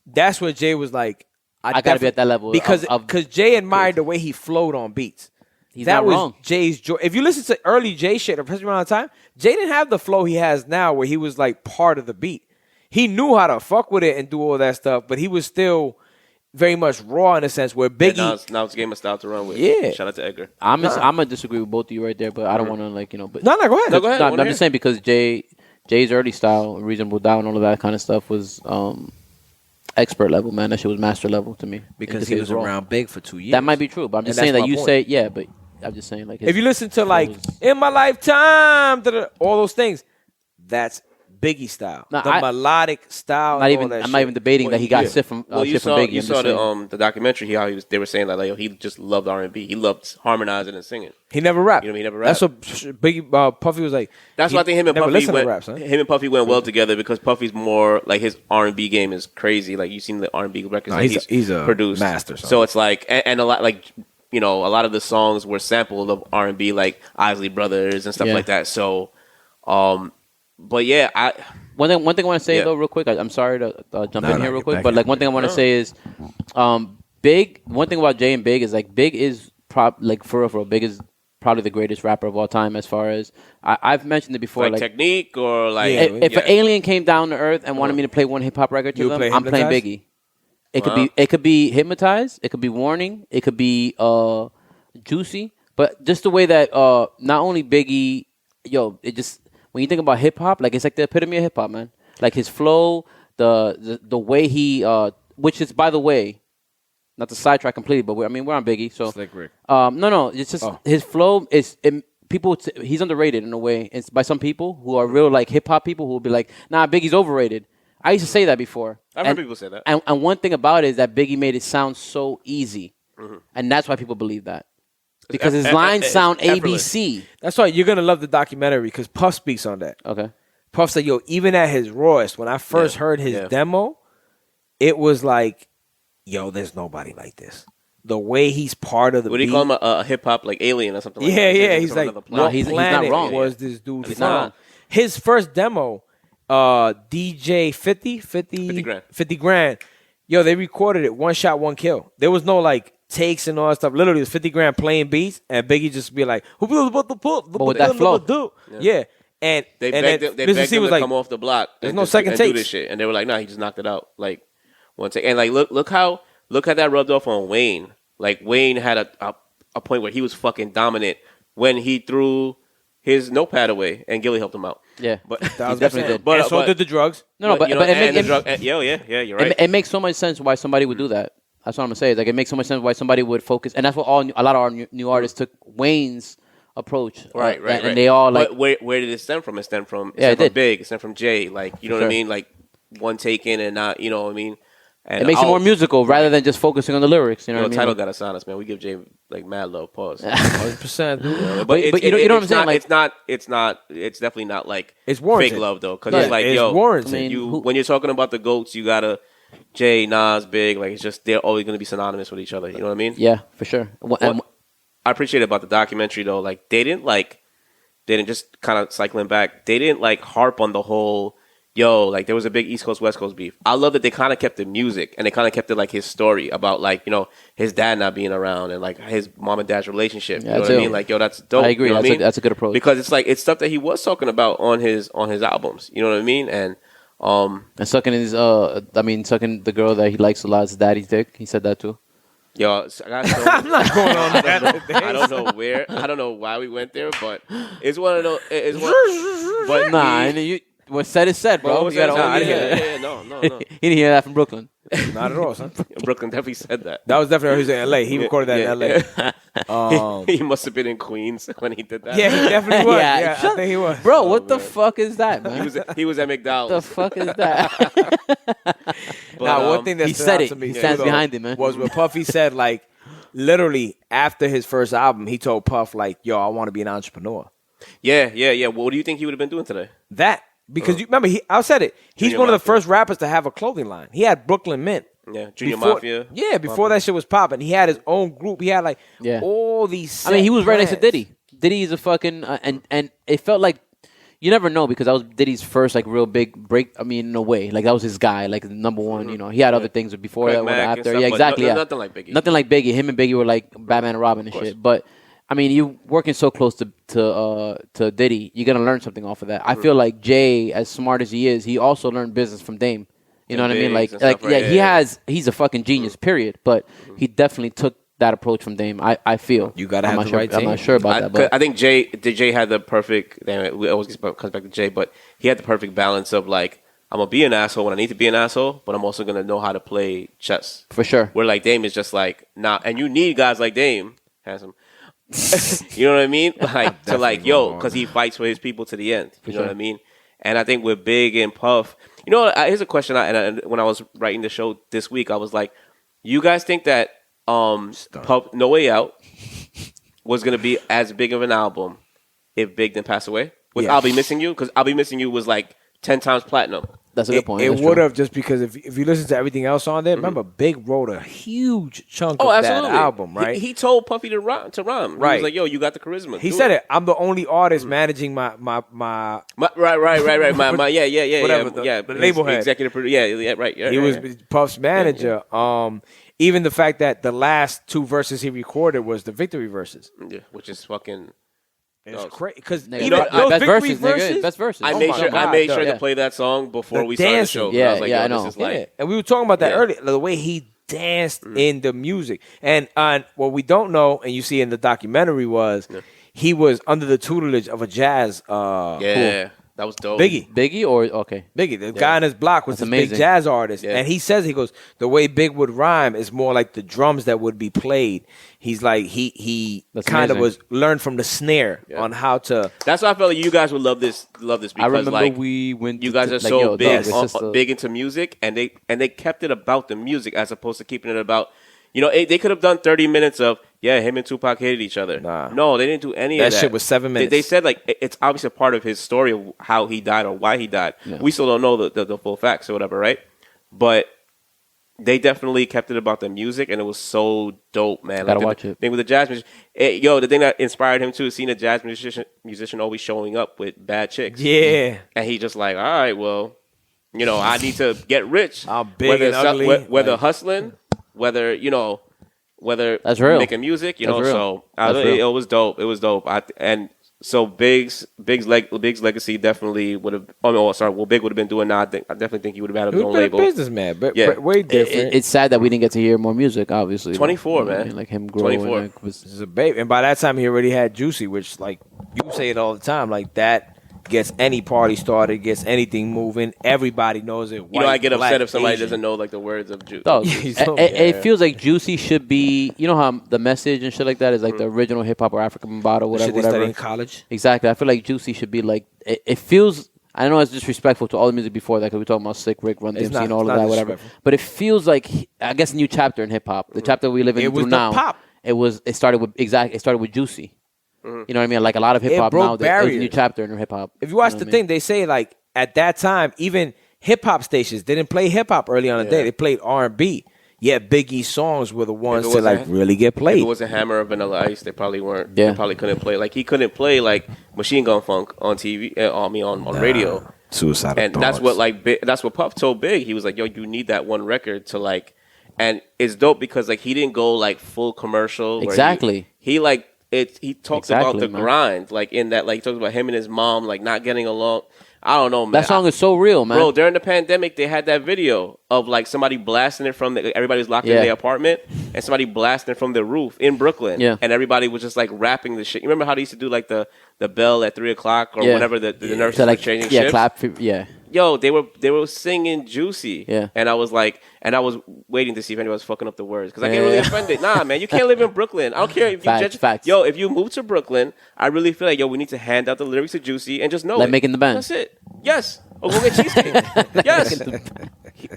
That's when Jay was like, I gotta be at that level Because of Jay admired the way he flowed on beats. He's that not was wrong. Jay's joy. If you listen to early Jay shit, especially around the time, Jay didn't have the flow he has now where he was like part of the beat. He knew how to fuck with it and do all that stuff, but he was still very much raw in a sense where Biggie. Now it's game of style to run with. Yeah. Shout out to Edgar. I'm gonna disagree with both of you right there, but I don't want to but No, go ahead. No, go ahead. No, Wanna I'm just saying because Jay's early style, Reasonable Doubt, and all of that kind of stuff was expert level, man. That shit was master level to me. Because It he just was is raw. around Big for 2 years. That might be true, but I'm And just saying that's that my you point. say yeah, but I'm just saying like If you listen to like flows- In My Lifetime, all those things, that's Biggie style. No, the melodic style. not and even all that I'm not shit. even debating that he got shit from Well, you shit from saw Biggie. you I'm saw just saying. the documentary how they were saying like yo, he just loved R&B. He loved harmonizing and singing. He never rapped. You know, he never That's rapped. what Biggie Puffy was like. That's he why I think him and never Puffy listened to went. raps, huh? Him and Puffy went well together because Puffy's more like his R&B game is crazy. Like you've seen the R&B records No, that he's a produced. master, son. So it's like and a lot like a lot of the songs were sampled of R&B like Isley Brothers and stuff Yeah. like that. So, but yeah, One thing I want to say Yeah. though, real quick. I'm sorry to jump No, in no, here real get quick, back but in. like one thing I want to say is, Big. One thing about Jay and Big is like Big is like for real, Big is probably the greatest rapper of all time. As far as I've mentioned it before, like like technique or like Yeah. if an alien came down to Earth and wanted me to play one hip hop record to You would them, play I'm playing Hypnotized? Biggie. It Wow. could be Hypnotized, it could be Warning, it could be Juicy, but just the way that not only Biggie, it just when you think about hip hop, like it's like the epitome of hip hop, man. Like his flow, the way he, which is by the way, not to sidetrack completely, but we're on Biggie, so Slick Rick. no, it's just his flow is he's underrated in a way. It's by some people who are real like hip hop people who will be like, nah, Biggie's overrated. I used to say that before. I've heard people say that. And one thing about it is that Biggie made it sound so easy, and that's why people believe that because his lines sound effortless. ABC. That's why you're gonna love the documentary because Puff speaks on that. Okay. Puff said, yo, even at his rawest, when I first heard his demo, it was like, yo, there's nobody like this. The way he's part of the What do beat. you call him? A hip hop like alien or something? like Yeah, that? yeah. He's He's from like, another what planet. he's not planet wrong. was this dude He's from? not wrong. His first demo, DJ 50 grand. 50 grand. Yo, they recorded it one shot, one kill. There was no like takes and all that stuff. Literally, it was 50 grand playing beats, and Biggie just be like, "Who feels about the put?" But with that flow. Yeah. And They and begged then him, they Mr. begged C him was to like, come off the block. "There's and no just- second and do takes." this shit, and they were like, "Nah, he just knocked it out like one take." And like, look how that rubbed off on Wayne. Like Wayne had a point where he was fucking dominant when he threw his notepad away, and Gilly helped him out. Yeah, But That was definitely did. But so did the drugs. No, but you know, it, and make, the drug, and, yeah, you're right. it makes so much sense why somebody would do that. That's what I'm gonna say. Like it makes so much sense why somebody would focus, and that's what a lot of our new artists took Wayne's approach. Right. And they all like. But where did it stem from? It stemmed from Big. It stemmed from Jay. Like you know what I mean? Like one taken and not. You know what I mean? And It makes it more musical rather than just focusing on the lyrics. You know what I mean? Title got us honest, man. We give Jay like mad love. Pause. 100%. But you know what I'm saying? Like it's definitely not like It's warranted. fake love though, because Yeah, it's like it's warranted. I mean, when you're talking about the goats, you gotta Jay, Nas, Big. Like it's just they're always gonna be synonymous with each other. You know what I mean? yeah, for sure. What I appreciate about the documentary though, like they didn't just kind of cycling back. They didn't like harp on the whole. Like there was a big East Coast West Coast beef. I love that they kind of kept the music and they kind of kept it like his story about like his dad not being around and like his mom and dad's relationship. Yeah, you know what I mean? Like that's dope. I agree. You know what I mean? That's a good approach because it's stuff that he was talking about on his albums. You know what I mean? And sucking sucking the girl that he likes a lot is daddy's dick. He said that too. I'm not going on that. I don't know where. I don't know why we went there, but it's one of those. But Nah, what said is said, bro. What You gotta I only didn't hear hear that. no. He didn't hear that from Brooklyn. Not at all, son. Brooklyn definitely said that. That was definitely he was in L.A. He recorded that in L.A. He must have been in Queens when he did that. Yeah, he definitely was. Yeah, Yeah, I think he was. Bro, what the fuck is that, man? He was at What the McDonald's. fuck is that? Now, one thing that he stood said out it. to me He too, stands though, behind it, man. was what Puffy said. Like literally after his first album, he told Puff like, "Yo, I want to be an entrepreneur." Yeah. What do you think he would have been doing today? That because you remember, I said it. He's Junior one of the Mafia. first rappers to have a clothing line. He had Brooklyn Mint. Yeah, Junior Before- Mafia. Yeah, before that shit was popping, he had his own group. He had like Yeah. all these. I mean, he was right next to plans. Diddy. Diddy is a fucking and it felt like you never know because that was Diddy's first like real big break. I mean, in a way, like that was his guy, like number one. You know, he had other things before Craig that, one Mack and after. stuff, Yeah, but exactly. Yeah, nothing like Biggie. Nothing like Biggie. Him and Biggie were like Batman and Robin and shit. But I mean, you working so close to Diddy, you're gonna learn something off of that. I feel like Jay, as smart as he is, he also learned business from Dame. You know what I mean? Like Biggs and stuff, right? yeah, he's a fucking genius. Period. But he definitely took that approach from Dame. I feel You gotta I'm have not the sure, right I'm team. not sure about that, but I think Jay had the perfect. Damn it, we always comes back to Jay, but he had the perfect balance of like, I'm gonna be an asshole when I need to be an asshole, but I'm also gonna know how to play chess. for sure. Where like Dame is just like nah, and you need guys like Dame, handsome. You know what I mean? Like to like because he fights for his people to the end. You know what I mean? And I think with Big and Puff, here's a question. When I was writing the show this week, I was like, you guys think that Puff No Way Out was gonna be as big of an album if Big didn't pass away? With Yeah. I'll Be Missing You, because I'll Be Missing You was like 10 times platinum. That's a good point. It That's would true. have just because if you listen to everything else on there, remember Big wrote a huge chunk Oh, of absolutely. that album, right? He told Puffy to rhyme. He Right. was like, "Yo, you got the charisma." He Do said it. I'm the only artist managing my Right. Yeah. Whatever, the label head. executive producer. Yeah, right. Yeah, he yeah, was yeah. Puff's manager. Even the fact that the last two verses he recorded was the victory verses. Yeah, which is fucking. It's No. crazy because Nigga, even best those victory verses, nigga. verses. Best verses. I Oh made my sure. God, I made sure yeah. to play that song before The we started the dancing. show. Yeah, I was like, yeah, yo, I know. This is like, Yeah, and we were talking about that Yeah. earlier. The way he danced in the music, and what we don't know, and you see in the documentary was he was under the tutelage of a jazz. yeah, that was dope. Biggie or okay. Biggie, the guy in his block was That's this big amazing. jazz artist, Yeah. and he says he goes the way Big would rhyme is more like the drums that would be played. He's like he That's kind of amazing. was learned from the snare on how to. That's why I felt like you guys would love this because I remember like we went. you guys are like, so yo, big, dog, it's just a- big into music, and they kept it about the music as opposed to keeping it about. They could have done 30 minutes of him and Tupac hated each other. Nah. No, they didn't do any of That that. shit was 7 minutes. They said like it's obviously a part of his story of how he died or why he died. Yeah. We still don't know the full facts or whatever, right? But they definitely kept it about the music, and it was so dope, man. Gotta the watch it. thing with the jazz musician. The thing that inspired him too is seeing a jazz musician always showing up with bad chicks. Yeah, And he just like, all right, well, I need to get rich. I'm big whether and ugly. whether Like- hustling, whether That's real. making music, That's real. So That's real. it was dope. It was dope. So Big's legacy definitely would have. Big would have been doing that. I definitely think he would have had he his was own a label. businessman, but Yeah. way different. It's sad that we didn't get to hear more music. Obviously, 24, You know what I man. mean? Like him growing. 24. Like, was, He's a baby, and by that time he already had Juicy, which like you say it all the time, like that gets any party started, gets anything moving. Everybody knows it. You know, I get Black, upset if somebody Asian. doesn't know like the words of Juice. Dog, Yeah. it feels like Juicy should be. You know how the message and shit like that is like the original hip hop or African bottle, The shit whatever. they study Whatever. in college. Exactly. I feel like Juicy should be like. It feels. I know it's disrespectful to all the music before that because we're talking about Slick Rick, Run It's DMC, not- and all it's of not that, whatever. disrespectful. But it feels like I guess a new chapter in hip hop. The chapter we live in It was through the now. pop. It started with It started with Juicy. You know what I mean? Like a lot of hip hop broke now. There's a barriers. new chapter in hip hop. If you watch know the what I thing, mean? they say like at that time, even hip hop stations didn't play hip hop early on in the day. They played R&B. Yet Biggie's songs were the ones to like really get If played. it was a Hammer or Vanilla Ice, they probably weren't. Yeah. They probably couldn't play. Like he couldn't play like Machine Gun Funk on TV. On radio. Suicidal And that's what that's what Puff told Big. He was like, "Yo, you need that one record to like." And it's dope because like he didn't go like full commercial. where Exactly. He like it. He talks about Exactly, the man. grind, like in that. Like he talks about him and his mom like not getting along. I don't know, man. That song is so real, man. Bro, during the pandemic, they had that video of like somebody blasting it from everybody was locked in Yeah. their apartment, and somebody blasting it from the roof in Brooklyn. Yeah. And everybody was just like rapping the shit. You remember how they used to do like the bell at 3:00 or Yeah. whenever the nurses So, like, were changing yeah, shifts? clap. Yeah. Yo, they were singing Juicy. Yeah. And I was waiting to see if anyone was fucking up the words because I get really offended. Nah, man, you can't live in Brooklyn. I don't care if you Facts, judge. facts. Yo, if you move to Brooklyn, I really feel like we need to hand out the lyrics to Juicy and just know Like it. making the band. That's it. Yes. Or go get cheesecake. Yes.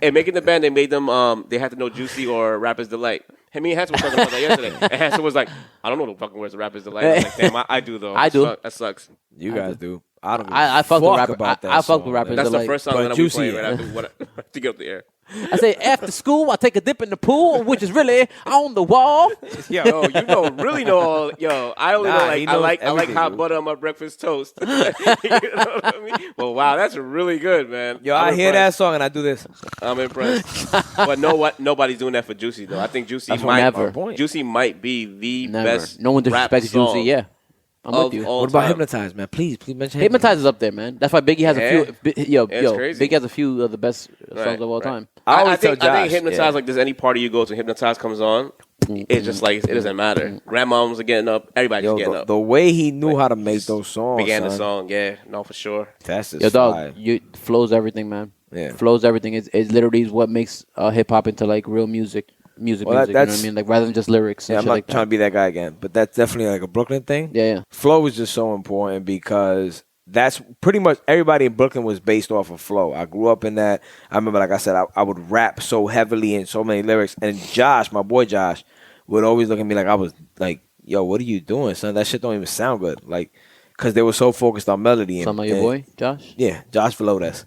And making the band, they made them. They had to know Juicy or Rapper's Delight. Hey, me and Hanson were talking about that yesterday. And Hanson was like, "I don't know the fucking words of Rapper's Delight." I was like, "Damn, I do though. I do. That sucks. You guys do. I don't. Give I a fuck with fuck rapper. about that. I fuck with song, rappers. man. That's They're the first song but that I'll be Juicy, playing right after to get up the air. I say after school, I take a dip in the pool, which is really on the wall. Yo, you really know all. Yo, I only Nah, know he I knows like everything, hot dude. butter on my breakfast toast. You know what I mean? Well, wow, that's really good, man. Yo, I'm I hear that impressed. song and I do this. I'm impressed. But nobody's doing that for Juicy though. I think Juicy That's might never. Juicy might be the Never. best. No one rap disrespects song Juicy. Yeah, I'm of with you. all What about time. Hypnotize, man? Please mention Hypnotize is up there, man. That's why Biggie has Yeah. a few. Yo, It's crazy. Biggie has a few of the best songs Right, of all right. time. I always I think tell Josh, Hypnotize, yeah. like, there's any party you go to, Hypnotize comes on. It's just like, it doesn't matter. Grandmoms are getting up. Everybody's Yo, getting the, up. the way he knew how to make those songs, Began the son, song, yeah. No, for sure. That's just Yo, dog, fire. you flows everything, man. Yeah. Flows everything. It literally is what makes hip hop into like real music. Well, You know what I that's- mean? Like rather than just lyrics and Yeah, I'm shit not like trying to that. be that guy again, but that's definitely like a Brooklyn thing. Yeah. Flow is just so important because that's pretty much everybody in Brooklyn was based off of flow. I grew up in that. I remember, like I said, I would rap so heavily in so many lyrics. And Josh, my boy Josh, would always look at me like I was like, yo, what are you doing, son? That shit don't even sound good. Like, because they were so focused on melody. Something like your boy, Josh? Yeah, Josh Velodes.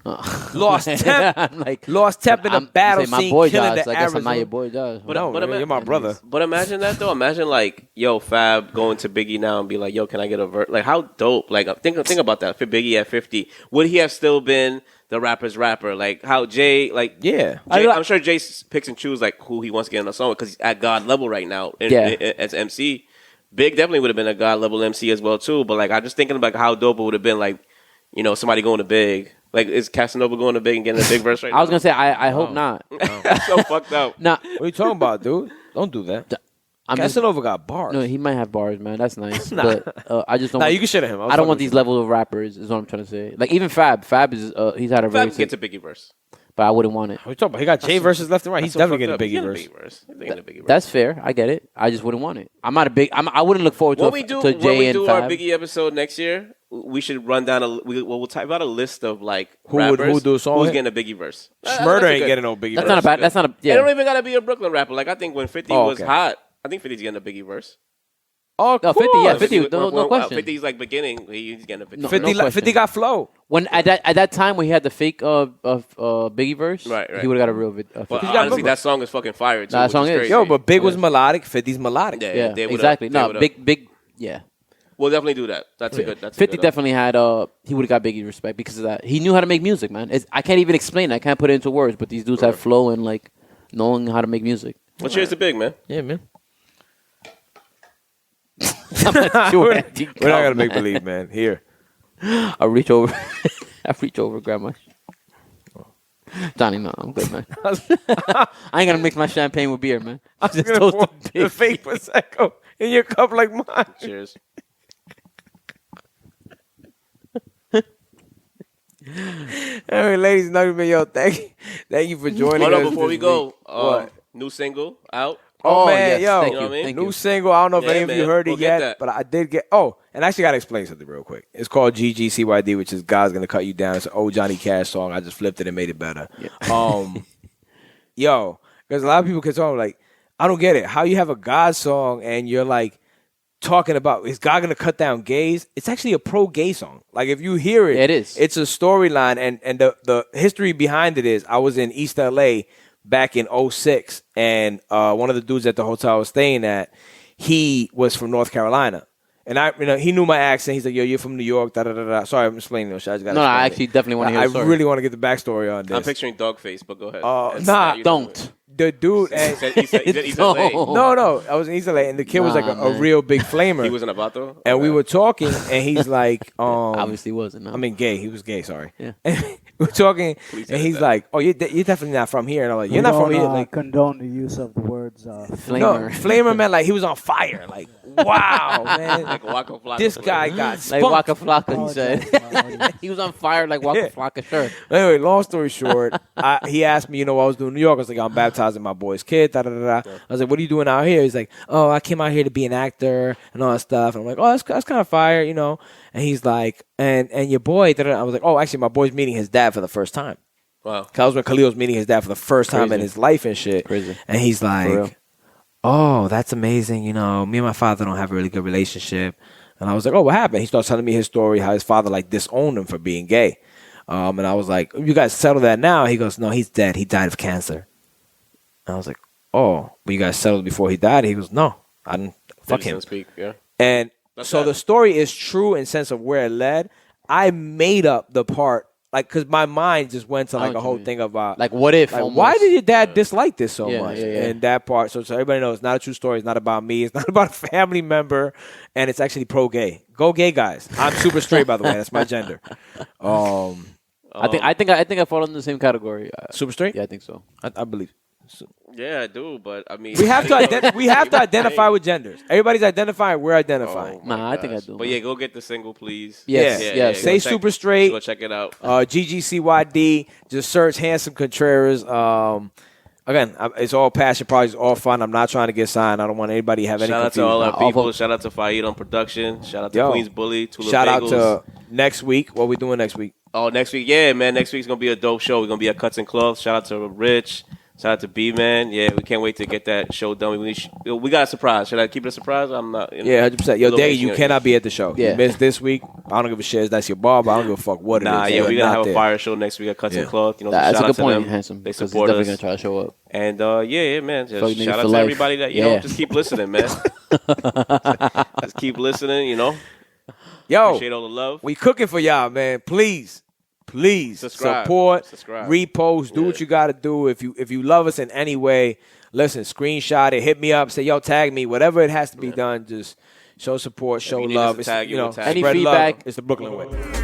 Lost I'm temp. like, Lost temp in the I'm- battle say my scene, boy killing Josh. the I guess I'm Arizona. not your boy Josh. No, you're my brother. But imagine that though. Imagine like, yo, Fab going to Biggie now and be like, yo, can I get a verse? Like, how dope? Like, think about that. For Biggie at 50, would he have still been the rapper's rapper? Like, how Jay, like, Yeah. I'm sure Jay picks and chooses like who he wants to get on the song because he's at God level right now as MC. Big definitely would have been a God level MC as well too. But like, I'm just thinking about how dope it would have been. Like, you know, somebody going to Big. Like, is Casanova going to Big and getting a big verse right now? I was gonna say I hope not. That's so fucked up. Nah, What are you talking about, dude? Don't do that. I'm just, Casanova got bars. no. He might have bars, man. That's nice, but I just don't. Nah, want, you can shit at him. I don't want these levels of rappers. Is what I'm trying to say. Like even Fab. Fab is he's had a very. Fab gets a Biggie verse. But I wouldn't want it. What are you talking about? He got J verses left and right. He's That's so definitely getting a fucked up. Biggie He's verse. He's getting a Biggie verse. That's fair. I get it. I just wouldn't want it. I'm not a big. I wouldn't look forward to When a, we do, to when Jay we and do Fab. our Biggie episode next year, we should run down we'll type out a list of like Who would rappers do a song who's with getting a Biggie verse. Schmurder ain't getting no Biggie That's verse. not a bad. That's not a. It Yeah. don't even gotta be a Brooklyn rapper. Like I think when 50 Oh, was okay. hot, I think 50's getting a Biggie verse. Oh, No, 50, yeah, 50, no When question. 50's like beginning, he's getting a Biggie. No, verse. 50, question. 50 got flow. When at that time when he had the fake Biggie verse, Right. he would have got a real. But 50. got honestly, Booker. that song is fucking fire too. Nah, that which song is. crazy. Yo, but Big was melodic. 50's melodic. Yeah, they would've- exactly. they No, would've- big. Yeah. We'll definitely do that. That's a good. That's a 50 good, definitely had he would have got Biggie respect because of that. He knew how to make music, man. I can't even explain it. I can't put it into words, but these dudes have flow and like knowing how to make music. Well, cheers to Big, man. Yeah, man. I'm not sure. We're not gonna make believe, man. Here. I reach over, grab my. Johnny, no, I'm good, man. I ain't gonna mix my champagne with beer, man. I was Just gonna toast pour the Big. the fake prosecco in your cup like mine. Cheers. Anyway, ladies and gentlemen, yo, thank you for joining Hold us. on, before we this go, week. What? new single out. Oh, man, yes, yo, thank you know what I mean? Thank new you. single. I don't know if Yeah, any of you man. heard Go it get yet, that. but I did get. Oh, and I actually gotta explain something real quick. It's called GGCYD, which is God's Gonna Cut You Down. It's an old Johnny Cash song. I just flipped it and made it better. Yo, because a lot of people can talk like, I don't get it. How you have a God song and you're like talking about is God gonna cut down gays? It's actually a pro-gay song. Like if you hear it, Yeah, it is. It's a storyline, and the history behind it is I was in East LA back in 06, and one of the dudes at the hotel I was staying at, he was from North Carolina. And he knew my accent. He's like, "Yo, you're from New York." Da da da da. Sorry, I'm explaining this. I just got. No, I actually definitely want to hear I the story. really want to get the backstory on this. I'm picturing Dogface, but go ahead. Nah, Don't. The dude, He and said he's Don't. LA. no, I was in East LA, and the kid was like Nah, a man. real big flamer. He was in a vato? and we Okay. were talking, and he's like, Obviously wasn't. No. I mean, gay. He was gay. Sorry. Yeah. And we were talking, Please and edit he's that. like, "Oh, you're definitely not from here." And I'm like, We "You're not from don't, here." Like, condone the use of the words no, Flamer. flamer meant like he was on fire. Like, wow, man, Like Waka Flocka. this guy got Like spunked. Waka Flocka, he Apologize said. to my audience. He was on fire like Waka Yeah. Flocka, sure. Anyway, long story short, he asked me, what I was doing in New York. I was like, I'm baptizing my boy's kid. Da, da, da, da. I was like, what are you doing out here? He's like, oh, I came out here to be an actor and all that stuff. And I'm like, oh, that's kind of fire, And he's like, and your boy, da, da, da. I was like, oh, actually, my boy's meeting his dad for the first time. Wow. That was when Khalil was meeting his dad for the first time Crazy. in his life and shit. Crazy. And he's For real. like, oh, that's amazing. Me and my father don't have a really good relationship. And I was like, oh, what happened? He starts telling me his story, how his father like disowned him for being gay. And I was like, you guys settle that now? He goes, no, he's dead. He died of cancer. And I was like, oh, but you guys settled before he died? He goes, no, I didn't. Fuck him. Speak, yeah. And That's so sad. the story is true in sense of where it led. I made up the part, like, because my mind just went to I know like what a you whole mean. thing about, Like, what if? like, almost. why did your dad dislike this so Yeah, much? yeah, yeah. And that part, so everybody knows it's not a true story. It's not about me. It's not about a family member, and it's actually pro-gay. Go gay, guys. I'm super straight, by the way. That's my gender. I think I fall in the same category. Super straight. Yeah, I think so. I believe. Yeah, I do, but I mean, We have to we have to identify with. with genders. Everybody's identifying. We're identifying. Nah, I think I do, But man. yeah, go get the single, please. Yes, Yeah. yes. Say go check- super straight. Go check it out. GGCYD. Just search Handsome Contreras. Again, it's all passion projects, all fun. I'm not trying to get signed. I don't want anybody to have any Shout out to confusion. all our Nah, all people. vote- Shout out to Faid on production. Shout out to Yo. Queens Bully. Tulip Shout out Bagels. to next week. What we doing next week? Oh, next week, yeah, man. Next week's gonna be a dope show. We're gonna be at Cuts and Cloth. Shout out to Rich. Shout out to B Man. Yeah, we can't wait to get that show done. We got a surprise. Should I keep it a surprise? I'm not. Yeah, 100%. Yo, Little Daggy, bit, you know. cannot be at the show. Yeah. You missed this week. I don't give a shit. That's your bar, but I don't give a fuck what it is. Nah, yeah, You're we're gonna not have a there. fire show next week at Cuts Yeah. and Cloth. That's shout a out good to point, them. Handsome. They Because he's support definitely us. gonna try to show up. And yeah, man. Fuck Just niggas shout out for to life. everybody that Yeah. just keep listening, man. Just keep listening. Yo, Appreciate all the love. we cooking for y'all, man. Please Subscribe. support, Subscribe. repost, do Yeah. what you got to do. If you love us in any way, listen, screenshot it, hit me up, say yo, tag me, whatever it has to be done. Just show support, show you need us love. to It's, tag you, we'll tag Any spread love. feedback- It's the Brooklyn way.